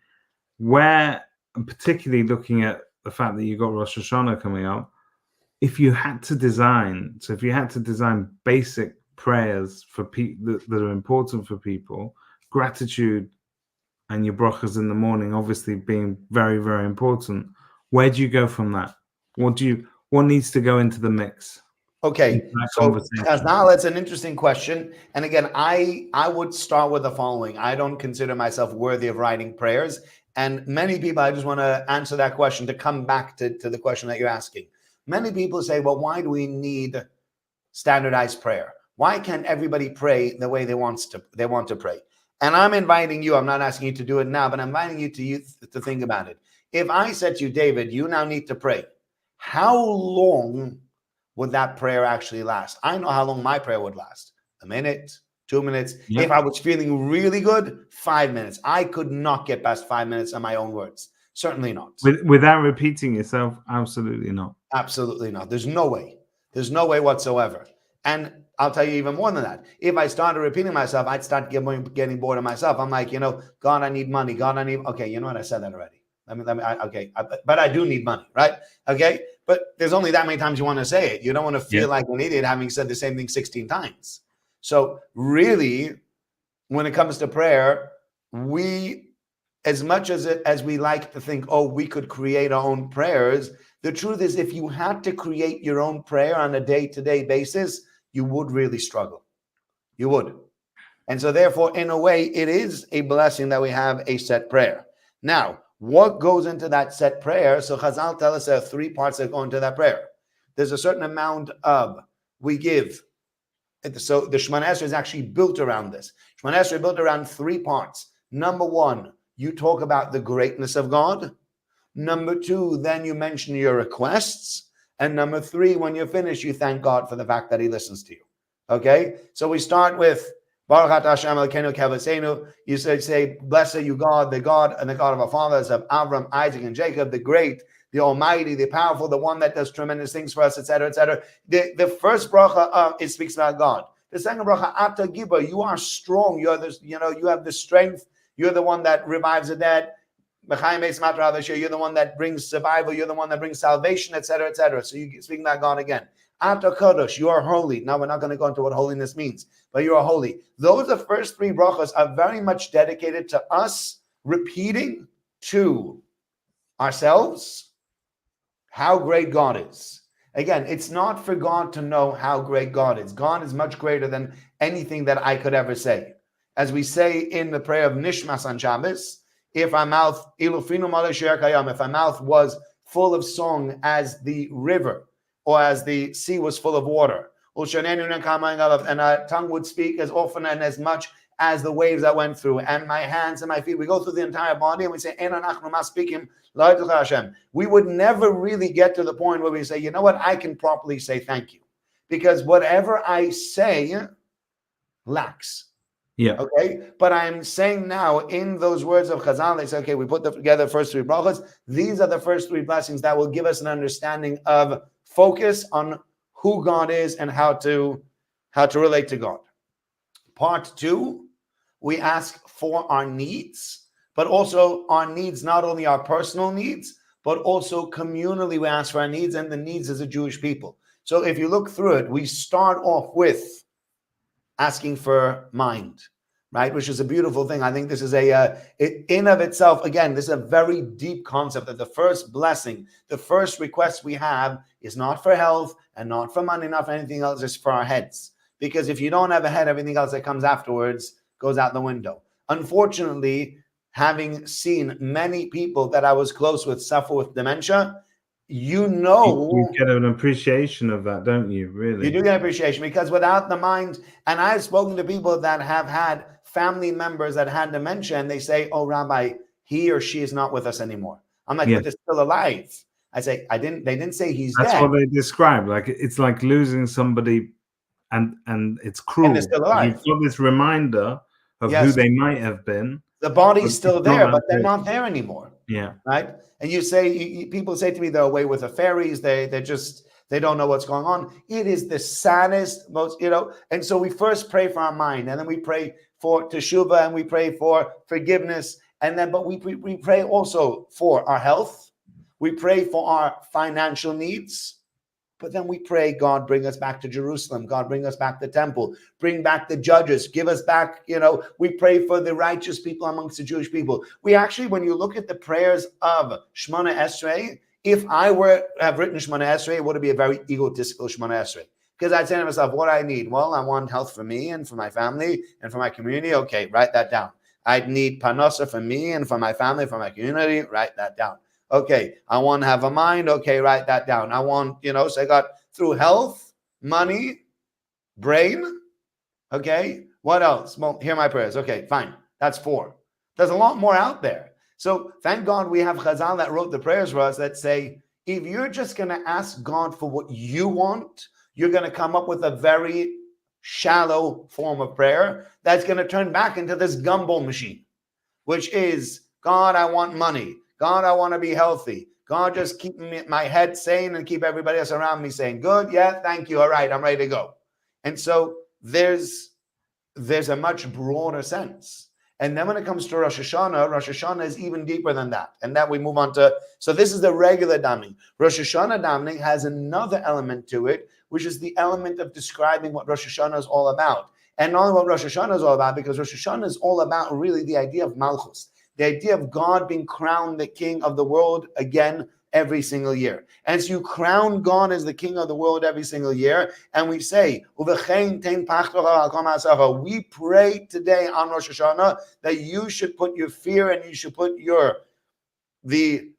where, particularly looking at the fact that you got Rosh Hashanah coming up, if you had to design basic prayers for people that are important for people, gratitude and your brachas in the morning obviously being very, very important, where do you go from that? What needs to go into the mix? Okay, so now that's an interesting question. And again, I would start with the following. I don't consider myself worthy of writing prayers. And many people, I just want to answer that question to come back to the question that you're asking. Many people say, well, why do we need standardized prayer? Why can't everybody pray the way they want to pray? And I'm inviting you, I'm not asking you to do it now, but I'm inviting you to think about it. If I said to you, David, you now need to pray, how long would that prayer actually last? I know how long my prayer would last. A minute, 2 minutes. Yeah. If I was feeling really good, 5 minutes. I could not get past 5 minutes on my own words. Certainly not. Without repeating yourself? Absolutely not. Absolutely not. There's no way. There's no way whatsoever. And I'll tell you even more than that. If I started repeating myself, I'd start getting bored of myself. I'm like, God, I need money. God, I need. Okay, you know what? I said that already. But I do need money, right? Okay, but there's only that many times you want to say it. You don't want to feel like an idiot having said the same thing 16 times. So really, when it comes to prayer, we, as much as we like to think, oh, we could create our own prayers, the truth is, if you had to create your own prayer on a day-to-day basis, you would really struggle. You would. And so therefore, in a way, it is a blessing that we have a set prayer. Now, what goes into that set prayer? So Chazal tell us there are 3 parts that go into that prayer. There's a certain amount of we give. So the Shemana Esrei is actually built around this. Shemana Esrei is built around 3 parts. Number 1, you talk about the greatness of God. Number 2, then you mention your requests. And number 3, when you're finished, you thank God for the fact that he listens to you. Okay? So we start with Baruch Atah Hashem Elokeinu ki Avosenu. You say, blessed you God, the God and the God of our fathers, of Avram, Isaac, and Jacob, the great, the almighty, the powerful, the one that does tremendous things for us, etc., etc. The first bracha, it speaks about God. The second bracha, Ata Giba, you are strong. You are this, you have the strength. You're the one that revives the dead. You're the one that brings survival. You're the one that brings salvation, etc., etc. So you speak about God again. Ata Kadosh, you are holy. Now we're not going to go into what holiness means, but you are holy. Those the first 3 brachas are very much dedicated to us repeating to ourselves how great God is. Again, it's not for God to know how great God is. God is much greater than anything that I could ever say. As we say in the prayer of Nishmas on Shabbos, if our mouth was full of song as the river, or as the sea was full of water, and our tongue would speak as often and as much as the waves that went through, and my hands and my feet, we go through the entire body and we say, we would never really get to the point where we say, you know what, I can properly say thank you. Because whatever I say lacks. Yeah. Okay. But I'm saying now in those words of Chazal, they say, okay, we put together the first 3 brachas. These are the first 3 blessings that will give us an understanding of focus on who God is and how to relate to God. Part 2, we ask for our needs, but also our needs, not only our personal needs, but also communally we ask for our needs and the needs as a Jewish people. So if you look through it, we start off with asking for mind, right? Which is a beautiful thing. I think this is in of itself, again, this is a very deep concept that the first blessing, the first request we have is not for health and not for money, not for anything else, it's for our heads. Because if you don't have a head, everything else that comes afterwards goes out the window. Unfortunately, having seen many people that I was close with suffer with dementia, you get an appreciation of that, don't you? Really, you do get appreciation, because without the mind, and I've spoken to people that have had family members that had dementia, and they say, "Oh, Rabbi, he or she is not with us anymore." I'm like, "But they're still alive." I say, "They didn't say he's dead." That's what they describe. Like it's like losing somebody, and it's cruel. And they're still alive. You've got this reminder of who they might have been. The body's still there, but they're not there anymore. Yeah. Right. And you say, people say to me, they're away with the fairies. They don't know what's going on. It is the saddest, most, and so we first pray for our mind, and then we pray for teshuvah, and we pray for forgiveness. And then, but we pray also for our health. We pray for our financial needs. But then we pray, God, bring us back to Jerusalem. God, bring us back to the temple. Bring back the judges. Give us back, we pray for the righteous people amongst the Jewish people. We actually, when you look at the prayers of Shemana Esrei, if I were to have written Shemana Esrei, it would be a very egotistical Shemana Esrei. Because I'd say to myself, what do I need? Well, I want health for me and for my family and for my community. Okay, write that down. I'd need parnasa for me and for my family, for my community. Write that down. Okay, I want to have a mind. Okay, write that down. I want, so I got through health, money, brain. Okay, what else? Well, hear my prayers. Okay, fine. That's 4. There's a lot more out there. So thank God we have Chazal that wrote the prayers for us that say, if you're just going to ask God for what you want, you're going to come up with a very shallow form of prayer that's going to turn back into this gumball machine, which is, God, I want money. God, I want to be healthy. God, just keep my head sane and keep everybody else around me saying, good, yeah, thank you. All right, I'm ready to go. And so there's a much broader sense. And then when it comes to Rosh Hashanah is even deeper than that. And that we move on to, so this is the regular davening. Rosh Hashanah davening has another element to it, which is the element of describing what Rosh Hashanah is all about. And not only what Rosh Hashanah is all about, because Rosh Hashanah is all about really the idea of Malchus. The idea of God being crowned the king of the world again every single year. And so you crown God as the king of the world every single year. And we say, we pray today on Rosh Hashanah that you should put your fear and you should put the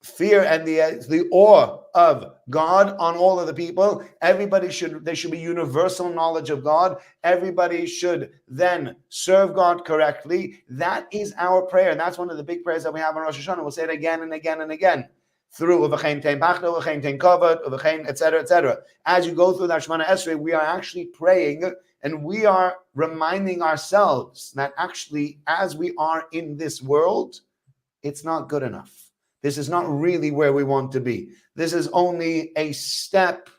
fear and the awe of God on all of the people. There should be universal knowledge of God. Everybody should then serve God correctly. That is our prayer. And that's one of the big prayers that we have on Rosh Hashanah. We'll say it again and again and again. Through etc., etc. As you go through that Shemana Esrei, we are actually praying and we are reminding ourselves that actually, as we are in this world, it's not good enough. This is not really where we want to be. This is only a step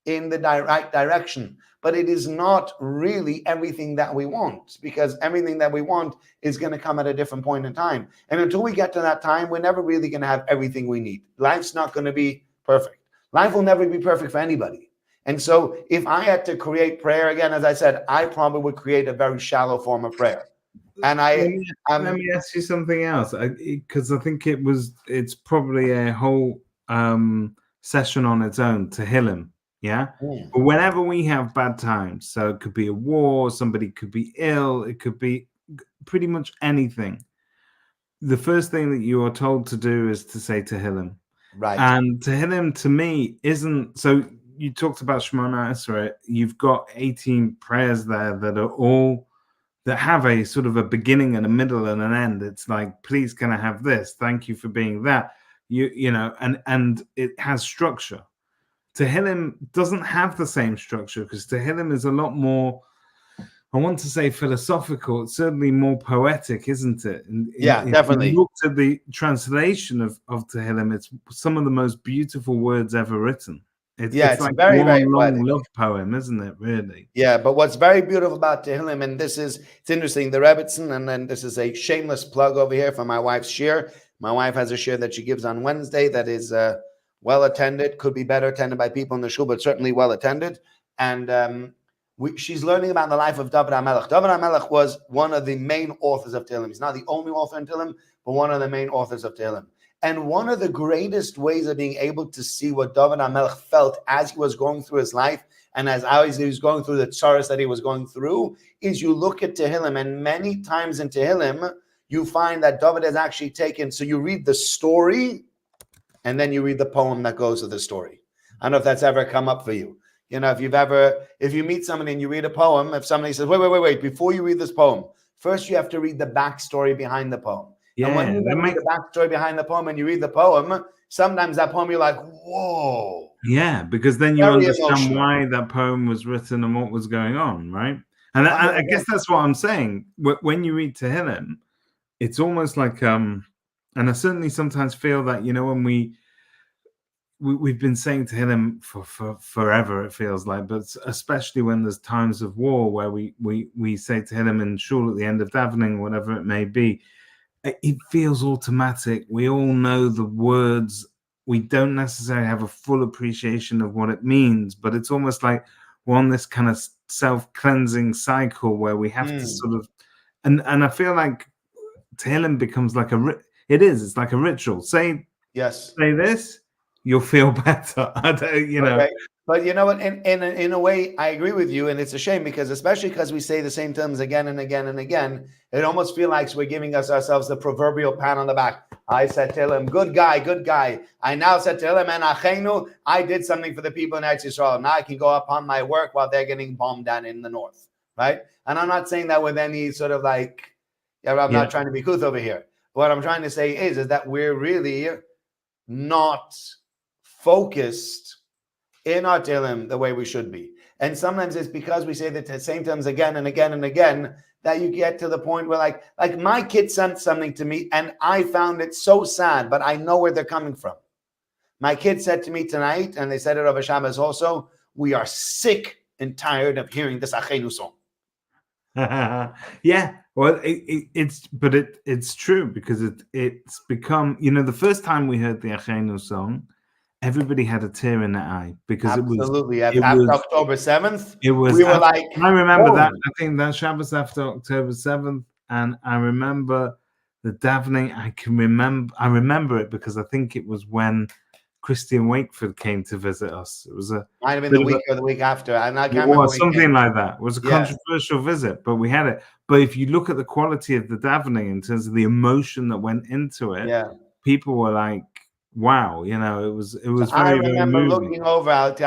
in the right direction, but it is not really everything that we want, because everything that we want is going to come at a different point in time. And until we get to that time, we're never really going to have everything we need. Life's not going to be perfect. Life will never be perfect for anybody. And so if I had to create prayer again, as I said, I probably would create a very shallow form of prayer. And let me ask you something else, because I think it's probably a whole session on its own, Tehillim, yeah? But whenever we have bad times, so it could be a war, somebody could be ill, it could be pretty much anything. The first thing that you are told to do is to say Tehillim. Right. And Tehillim to me isn't, so you talked about Shemona Esrei, you've got 18 prayers there that are all, that have a sort of a beginning and a middle and an end. It's like, please, can I have this? Thank you for being that. You know, and it has structure. Tehillim doesn't have the same structure, because Tehillim is a lot more, I want to say philosophical. It's certainly more poetic, isn't it? Definitely. If you look at the translation of Tehillim, it's some of the most beautiful words ever written. It's like very, one very long poetic. love poem, isn't it, really? Yeah, but what's very beautiful about Tehillim, and it's interesting, the Rebbitzin, and then this is a shameless plug over here for my wife's shir. My wife has a shir that she gives on Wednesday that is well attended, could be better attended by people in the shul, but certainly well attended. And she's learning about the life of David HaMelech. David HaMelech was one of the main authors of Tehillim. He's not the only author in Tehillim, but one of the main authors of Tehillim. And one of the greatest ways of being able to see what David HaMelech felt as he was going through his life, and as he was going through the tsaras that he was going through, is you look at Tehillim, and many times in Tehillim, you find that David has actually taken, so you read the story, and then you read the poem that goes with the story. I don't know if that's ever come up for you. You know, if you meet somebody and you read a poem, if somebody says, wait, before you read this poem, first you have to read the backstory behind the poem. Yeah, and when you read the backstory behind the poem and you read the poem, sometimes that poem you're like, whoa. Yeah, because then you Very understand emotional. why that poem was written and what was going on, right? And I guess that's what I'm saying. When you read Tehillim, it's almost like, and I certainly sometimes feel that, you know, when we've been saying Tehillim for forever, it feels like, but especially when there's times of war where we say Tehillim in shul at the end of davening, whatever it may be, it feels automatic. We all know the words. We don't necessarily have a full appreciation of what it means, but it's almost like we're on this kind of self-cleansing cycle where we have to sort of, and I feel like Tehillim becomes like it's like a ritual. Say this, you'll feel better. You know. Okay. But you know what? In a way, I agree with you, and it's a shame because, especially because we say the same terms again and again and again, it almost feels like we're giving ourselves the proverbial pat on the back. I said to him, "Good guy." I now said to him, "And Achenu, I did something for the people in Eretz Yisrael. Now I can go upon my work while they're getting bombed down in the north." Right? And I'm not saying that with any sort of like, I'm not trying to be couth over here. What I'm trying to say is that we're really not focused in our Tehillim the way we should be. And sometimes it's because we say the same terms again and again and again that you get to the point where like my kid sent something to me and I found it so sad, but I know where they're coming from. My kid said to me tonight, and they said it over Shabbos also, we are sick and tired of hearing this Achenu song. Yeah, well, it's true because it's become, you know, the first time we heard the Achenu song, everybody had a tear in their eye because absolutely. After October 7th, we were like, I remember that. I think that Shabbos after October 7th, and I remember the davening, I remember it because I think it was when Christian Wakeford came to visit us. It was a Might have been the week or the week after. I can't remember. was something like that. It was a Yeah. controversial visit, but we had it. But if you look at the quality of the davening in terms of the emotion that went into it, Yeah. people were like, "Wow!" You know, it was So very, I very remember moving. looking over at,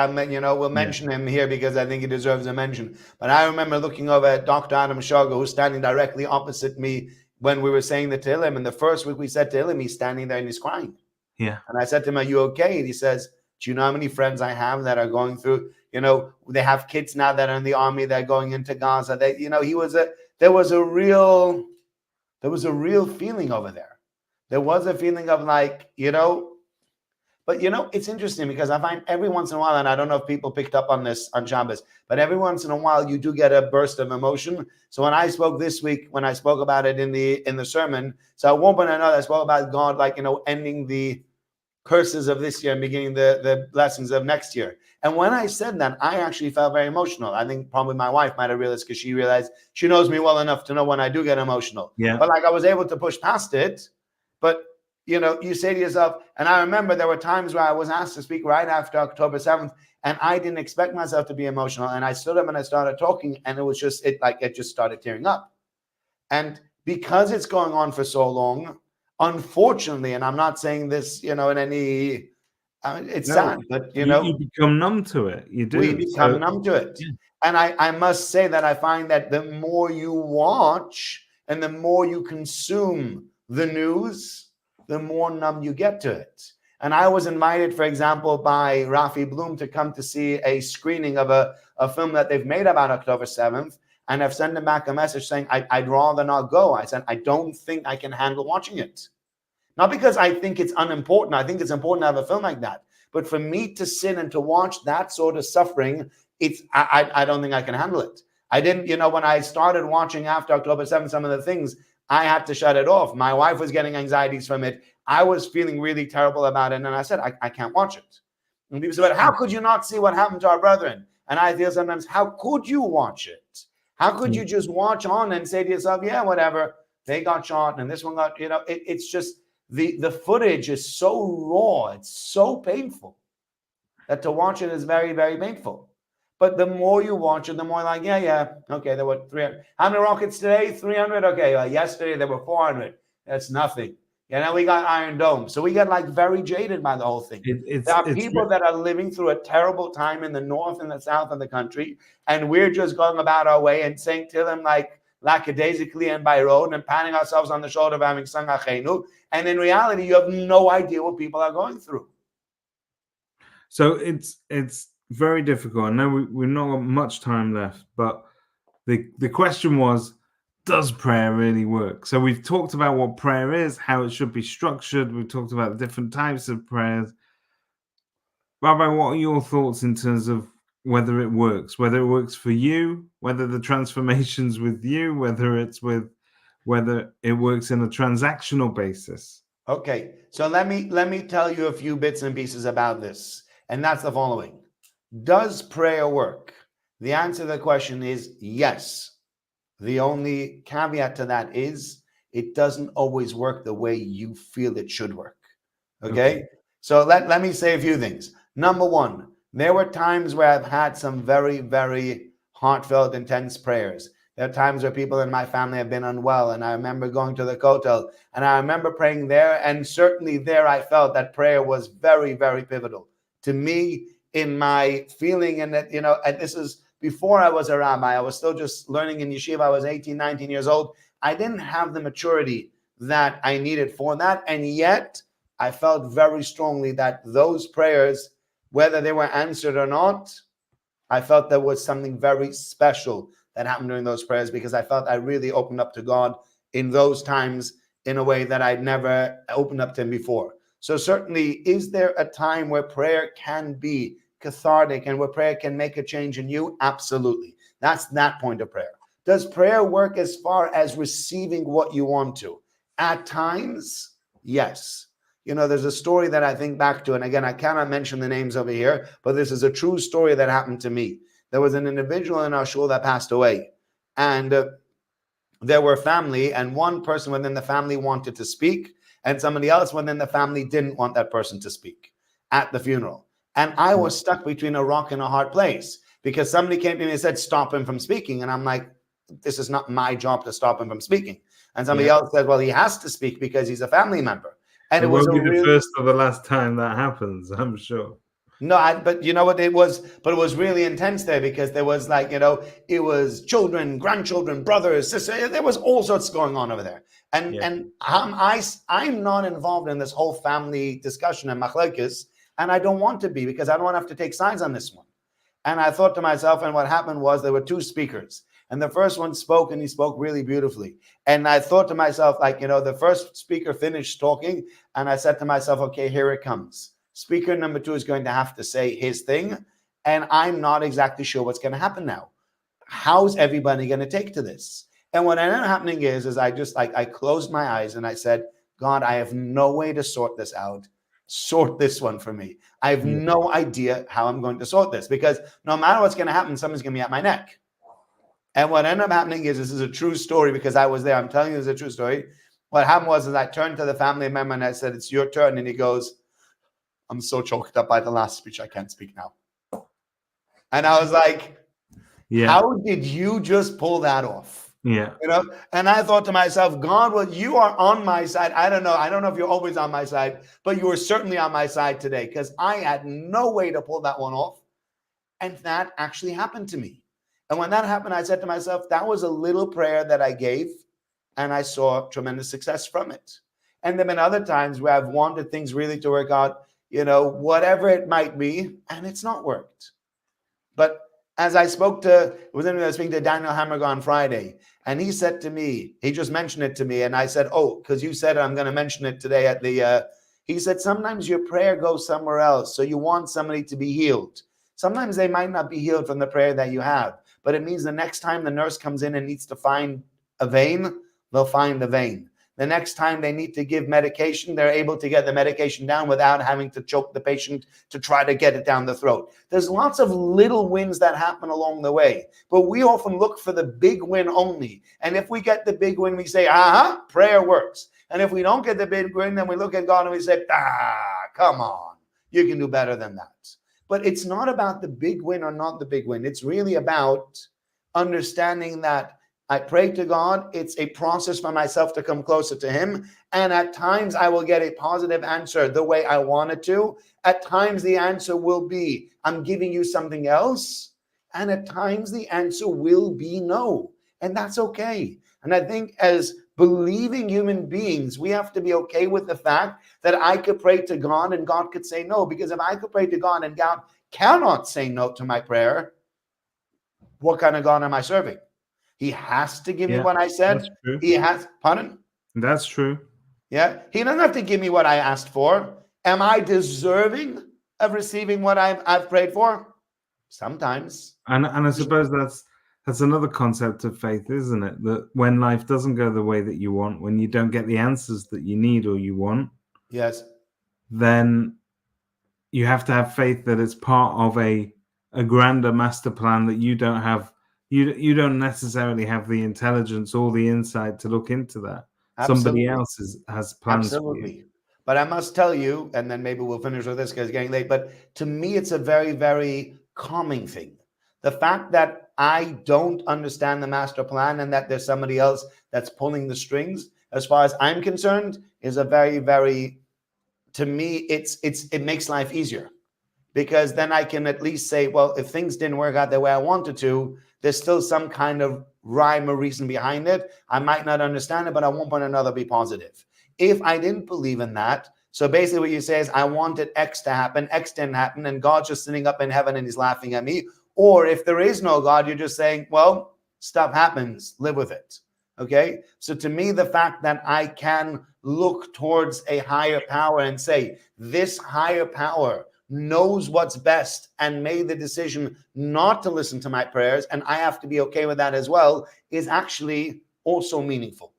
we'll mention him here because I think he deserves a mention. But I remember looking over at Dr. Adam Shaga, who's standing directly opposite me when we were saying the Tehillim. And the first week we said Tehillim, he's standing there and he's crying. Yeah. And I said to him, "Are you okay?" And he says, "Do you know how many friends I have that are going through, they have kids now that are in the army, they're going into Gaza." There was a real feeling over there. There was a feeling of like, but it's interesting because I find every once in a while, and I don't know if people picked up on this on Shabbos, but every once in a while you do get a burst of emotion. So when I spoke this week, when I spoke about it in the sermon, so at one point or another I spoke about God, like, ending the curses of this year and beginning the blessings of next year. And when I said that, I actually felt very emotional. I think probably my wife might have realized because she realized she knows me well enough to know when I do get emotional. Yeah. But like I was able to push past it. But you say to yourself, and I remember there were times where I was asked to speak right after October 7th, and I didn't expect myself to be emotional. And I stood up and I started talking, and it was just it just started tearing up. And because it's going on for so long, unfortunately, and I'm not saying this, in any, it's sad, but you become numb to it. You do. We become numb to it. Yeah. And I must say that I find that the more you watch and the more you consume the news, the more numb you get to it. And I was invited, for example, by Rafi Bloom to come to see a screening of a film that they've made about October 7th. And I've sent him back a message saying, I'd rather not go. I said, I don't think I can handle watching it. Not because I think it's unimportant. I think it's important to have a film like that. But for me to sit and to watch that sort of suffering, I don't think I can handle it. I didn't, when I started watching after October 7th, some of the things, I had to shut it off. My wife was getting anxieties from it. I was feeling really terrible about it. And I said, I can't watch it. And people said, but how could you not see what happened to our brethren? And I feel sometimes, how could you watch it? How could you just watch on and say to yourself, yeah, whatever, they got shot and this one got, it's just the footage is so raw. It's so painful that to watch it is very, very painful. But the more you watch it, the more like, yeah, okay, there were 300. How many rockets today? 300? Okay, yesterday there were 400. That's nothing. We got Iron Dome. So we get like very jaded by the whole thing. There are people that are living through a terrible time in the north and the south of the country, and we're just going about our way and saying to them like lackadaisically and by road and patting ourselves on the shoulder of having sung Achenu. And in reality, you have no idea what people are going through. So it's very difficult. I know we've not got much time left, but the question was, does prayer really work? So we've talked about what prayer is, how it should be structured. We've talked about the different types of prayers. Rabbi, what are your thoughts in terms of whether it works for you, whether the transformation's with you, whether it works in a transactional basis? Okay, so let me tell you a few bits and pieces about this. And that's the following. Does prayer work? The answer to the question is yes. The only caveat to that is it doesn't always work the way you feel it should work. Okay? So let me say a few things. Number one, there were times where I've had some very, very heartfelt, intense prayers. There are times where people in my family have been unwell, and I remember going to the Kotel, and I remember praying there, and certainly there I felt that prayer was very, very pivotal to me in my feeling. And that, and this is before I was a rabbi. I was still just learning in yeshiva. I was 18, 19 years old. I didn't have the maturity that I needed for that. And yet I felt very strongly that those prayers, whether they were answered or not, I felt there was something very special that happened during those prayers, because I felt I really opened up to God in those times in a way that I'd never opened up to him before. So certainly, is there a time where prayer can be cathartic and where prayer can make a change in you? Absolutely. That's that point of prayer. Does prayer work as far as receiving what you want to? At times, yes. There's a story that I think back to, and again, I cannot mention the names over here, but this is a true story that happened to me. There was an individual in our shul that passed away, and there were family, and one person within the family wanted to speak, and somebody else within the family didn't want that person to speak at the funeral. And I was stuck between a rock and a hard place, because somebody came to me and said, stop him from speaking. And I'm like, this is not my job to stop him from speaking. And somebody else said, well, he has to speak because he's a family member. And it was won't be the first or the last time that happens, I'm sure. No, but you know what it was? But it was really intense there, because there was like, it was children, grandchildren, brothers, sisters. There was all sorts going on over there. And I'm not involved in this whole family discussion and machlokes, and I don't want to be, because I don't want to have to take sides on this one. And I thought to myself, and what happened was there were two speakers. And the first one spoke, and he spoke really beautifully. And I thought to myself, like, the first speaker finished talking, and I said to myself, okay, here it comes. Speaker number 2 is going to have to say his thing, and I'm not exactly sure what's going to happen now. How's everybody going to take to this? And what ended up happening is I closed my eyes and I said, God, I have no way to sort this out. Sort this one for me. I have no idea how I'm going to sort this, because no matter what's going to happen, someone's going to be at my neck. And what ended up happening is, this is a true story, because I was there. I'm telling you, it's a true story. What happened was I turned to the family member and I said, it's your turn. And he goes, I'm so choked up by the last speech, I can't speak now. And I was like, how did you just pull that off? Yeah. And I thought to myself, God, well, you are on my side. I don't know if you're always on my side, but you were certainly on my side today, because I had no way to pull that one off. And that actually happened to me. And when that happened, I said to myself, that was a little prayer that I gave, and I saw tremendous success from it. And there have been other times where I've wanted things really to work out, whatever it might be, and it's not worked. But as I speaking to Daniel Hammerger on Friday, and he said to me, he just mentioned it to me, and I said, oh, because you said it, I'm going to mention it today at the, he said, sometimes your prayer goes somewhere else, so you want somebody to be healed. Sometimes they might not be healed from the prayer that you have, but it means the next time the nurse comes in and needs to find a vein, they'll find the vein. The next time they need to give medication, they're able to get the medication down without having to choke the patient to try to get it down the throat. There's lots of little wins that happen along the way, but we often look for the big win only. And if we get the big win, we say, prayer works. And if we don't get the big win, then we look at God and we say, come on, you can do better than that. But it's not about the big win or not the big win. It's really about understanding that I pray to God. It's a process for myself to come closer to him. And at times I will get a positive answer the way I want it to. At times the answer will be, I'm giving you something else. And at times the answer will be no. And that's okay. And I think as believing human beings, we have to be okay with the fact that I could pray to God and God could say no. Because if I could pray to God and God cannot say no to my prayer, what kind of God am I serving? He has to give me what I said. That's true. He has, pardon? That's true. Yeah. He doesn't have to give me what I asked for. Am I deserving of receiving what I've prayed for? Sometimes. And I suppose that's another concept of faith, isn't it? That when life doesn't go the way that you want, when you don't get the answers that you need or you want, yes, then you have to have faith that it's part of a grander master plan that you don't have. You don't necessarily have the intelligence or the insight to look into that. Absolutely. Somebody else has plans Absolutely. for you. But I must tell you, and then maybe we'll finish with this because it's getting late, but to me, it's a very, very calming thing. The fact that I don't understand the master plan and that there's somebody else that's pulling the strings, as far as I'm concerned, is a very, very, to me, it makes life easier. Because then I can at least say, well, if things didn't work out the way I wanted to, there's still some kind of rhyme or reason behind it. I might not understand it, but at one point or another be positive. If I didn't believe in that, so basically what you say is I wanted X to happen, X didn't happen, and God's just sitting up in heaven and he's laughing at me. Or if there is no God, you're just saying, well, stuff happens, live with it. Okay? So to me, the fact that I can look towards a higher power and say, this higher power knows what's best and made the decision not to listen to my prayers, and I have to be okay with that as well, is actually also meaningful.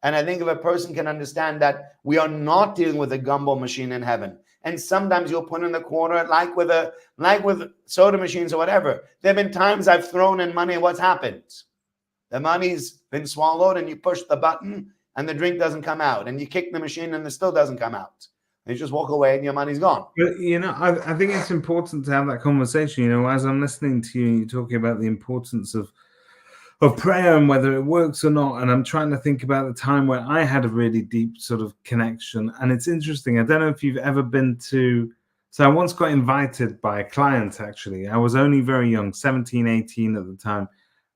And I think if a person can understand that we are not dealing with a gumball machine in heaven, and sometimes you'll put in the quarter like with soda machines or whatever. There have been times I've thrown in money and what's happened? The money's been swallowed, and you push the button and the drink doesn't come out, and you kick the machine and it still doesn't come out. And you just walk away and your money's gone. But, I think it's important to have that conversation. As I'm listening to you, you're talking about the importance of prayer and whether it works or not. And I'm trying to think about the time where I had a really deep sort of connection. And it's interesting. I don't know if you've ever been to, so I once got invited by a client, actually. I was only very young, 17, 18 at the time,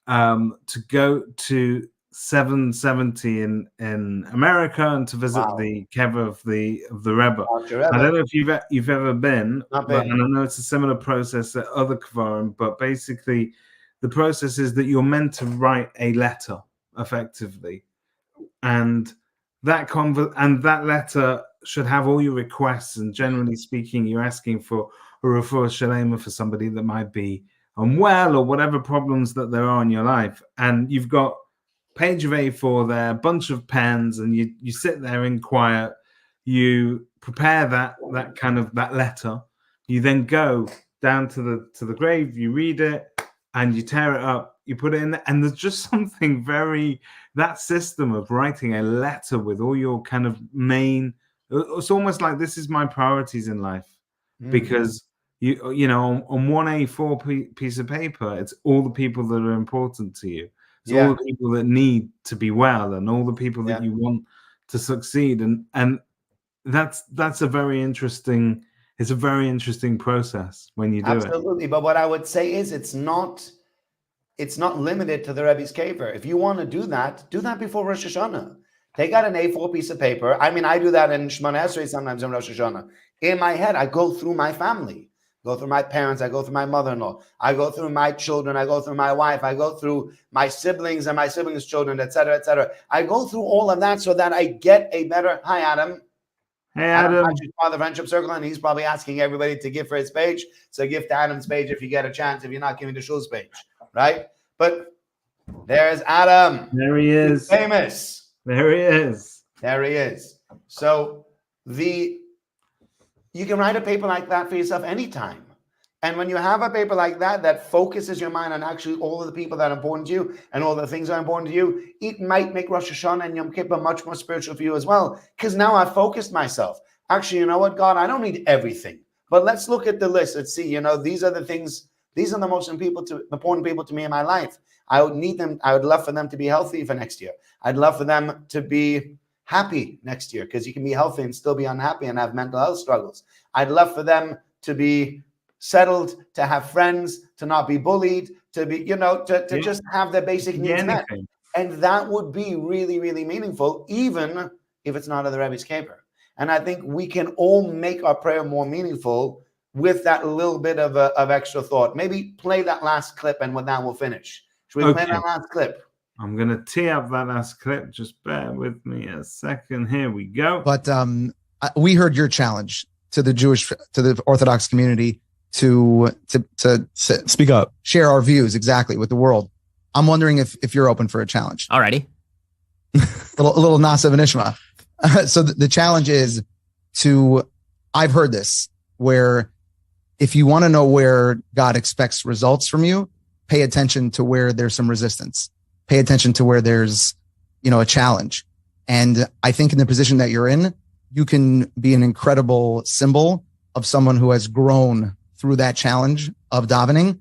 to go to 770 in America and to visit the kever of the Rebbe. I don't know if you've ever been, and I know it's a similar process at other kvarim, but basically the process is that you're meant to write a letter, effectively, and that letter should have all your requests. And generally speaking, you're asking for a refuah shalema for somebody that might be unwell or whatever problems that there are in your life, and you've got page of A4 there, a bunch of pens, and you sit there in quiet, you prepare that letter, you then go down to the grave, you read it, and you tear it up, you put it in there, and there's just something that system of writing a letter with all your kind of main, it's almost like this is my priorities in life, because on one A4 piece of paper, it's all the people that are important to you. It's all the people that need to be well, and all the people that you want to succeed, and that's a very interesting. It's a very interesting process when you do it. Absolutely, but what I would say is it's not limited to the Rebbe's kever. If you want to do that before Rosh Hashanah. Take out an A4 piece of paper. I mean, I do that in Shemona Esrei, sometimes in Rosh Hashanah. In my head, I go through my family. Go through my parents, I go through my mother-in-law, I go through my children, I go through my wife, I go through my siblings and my siblings' children, etc., etc. I go through all of that so that I get a better. Hi, Adam. Hey, Adam. Adam's part of the Friendship Circle, and he's probably asking everybody to give for his page. So give to Adam's page if you get a chance, if you're not giving to Shul's page, right? But there's Adam. There he is. He's famous. There he is. There he is. So you can write a paper like that for yourself anytime. And when you have a paper like that focuses your mind on actually all of the people that are important to you and all the things that are important to you, it might make Rosh Hashanah and Yom Kippur much more spiritual for you as well. Because now I've focused myself. Actually, you know what, God, I don't need everything. But let's look at the list. Let's see, these are the things, these are the most important people to me in my life. I would need them. I would love for them to be healthy for next year. I'd love for them to be happy next year, because you can be healthy and still be unhappy and have mental health struggles. I'd love for them to be settled, to have friends, to not be bullied, to be, to just have their basic needs met. And that would be really, really meaningful, even if it's not of the Rebbe's kever. And I think we can all make our prayer more meaningful with that little bit of extra thought. Maybe play that last clip, and with that we'll finish. Should we play that last clip? I'm going to tee up that last clip. Just bear with me a second. Here we go. But we heard your challenge to the Orthodox community to speak up, share our views exactly with the world. I'm wondering if you're open for a challenge. Alrighty. a little Nasa V'Nishma. So the challenge is I've heard this, where if you want to know where God expects results from you, pay attention to where there's some resistance. Pay attention to where there's, a challenge. And I think in the position that you're in, you can be an incredible symbol of someone who has grown through that challenge of davening.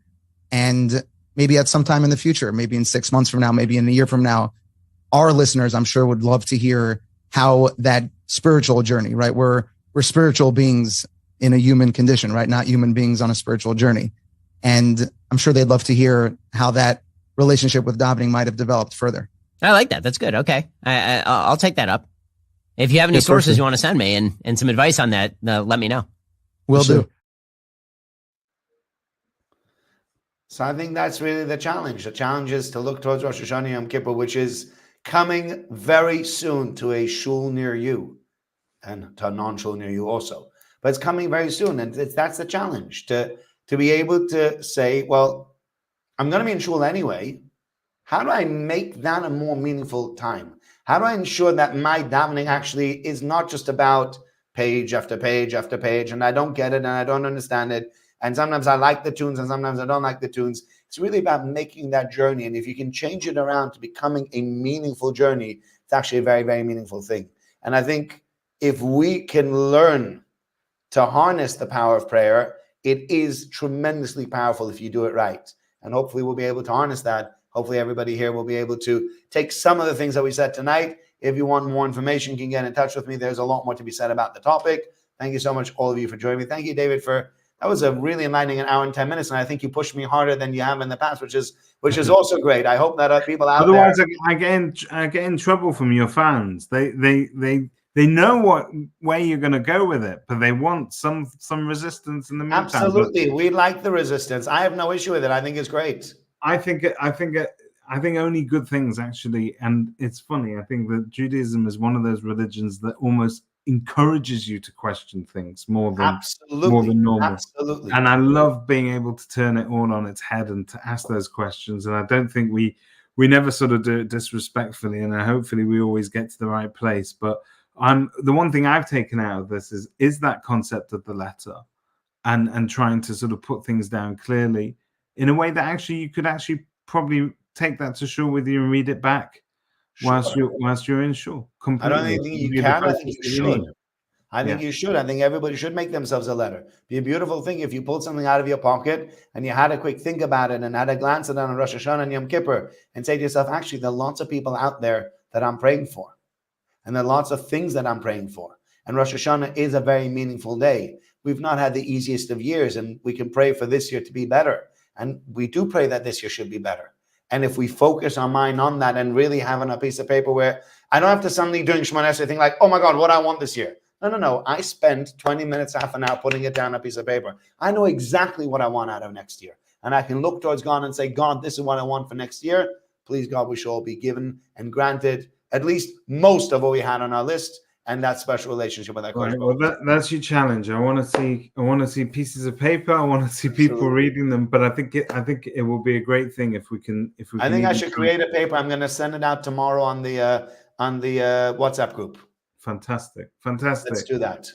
And maybe at some time in the future, maybe in 6 months from now, maybe in a year from now, our listeners, I'm sure, would love to hear how that spiritual journey, right? We're spiritual beings in a human condition, right? Not human beings on a spiritual journey. And I'm sure they'd love to hear how that relationship with davening might have developed further. I like that. That's good. Okay. I'll take that up. If you have any sources you want to send me and some advice on that, let me know. Will do. So I think that's really the challenge. The challenge is to look towards Rosh Hashanah Yom Kippur, which is coming very soon to a shul near you and to a non-shul near you also. But it's coming very soon. And that's the challenge, to be able to say, well, I'm going to be in shul anyway. How do I make that a more meaningful time? How do I ensure that my davening actually is not just about page after page after page, and I don't get it and I don't understand it, and sometimes I like the tunes and sometimes I don't like the tunes? It's really about making that journey. And if you can change it around to becoming a meaningful journey, it's actually a very, very meaningful thing. And I think if we can learn to harness the power of prayer, it is tremendously powerful if you do it right. And hopefully we'll be able to harness that. Hopefully everybody here will be able to take some of the things that we said tonight. If you want more information, you can get in touch with me. There's a lot more to be said about the topic. Thank you so much, all of you, for joining me. Thank you, David, that was a really enlightening 1 hour and 10 minutes. And I think you pushed me harder than you have in the past, which is also great. I hope that people out Otherwise, there. I get in trouble from your fans. They know what way you're going to go with it, but they want some resistance in the meantime. Absolutely, we like the resistance. I have no issue with it. I think it's great. I think only good things, actually. And it's funny. I think that Judaism is one of those religions that almost encourages you to question things more than normal. Absolutely. And I love being able to turn it all on its head and to ask those questions. And I don't think we never sort of do it disrespectfully. And hopefully we always get to the right place. But the one thing I've taken out of this is that concept of the letter, and trying to sort of put things down clearly in a way that actually you could actually probably take that to shul with you and read it back whilst you're in shul. I don't think you can. I think you should. I think you should. I think everybody should make themselves a letter. Be a beautiful thing if you pulled something out of your pocket and you had a quick think about it and had a glance at it on Rosh Hashanah and Yom Kippur and say to yourself, actually, there are lots of people out there that I'm praying for. And there are lots of things that I'm praying for. And Rosh Hashanah is a very meaningful day. We've not had the easiest of years, and we can pray for this year to be better. And we do pray that this year should be better. And if we focus our mind on that and really have on a piece of paper where I don't have to suddenly during Shemona Esrei think like, oh my God, what I want this year. No. I spend 20 minutes, half an hour putting it down on a piece of paper. I know exactly what I want out of next year. And I can look towards God and say, God, this is what I want for next year. Please, God, we shall all be given and granted at least most of what we had on our list, and that special relationship with that. Right, well, that's your challenge. I want to see pieces of paper. I want to see people reading them. But I think it will be a great thing if we can. I think I should create a paper. I'm going to send it out tomorrow on the WhatsApp group. Fantastic. Let's do that.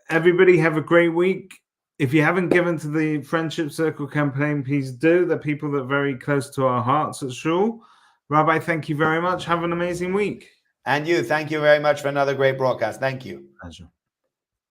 Everybody have a great week. If you haven't given to the Friendship Circle campaign, please do. They're people that are very close to our hearts at Shul. Rabbi, thank you very much. Have an amazing week. And you, thank you very much for another great broadcast. Thank you. Pleasure.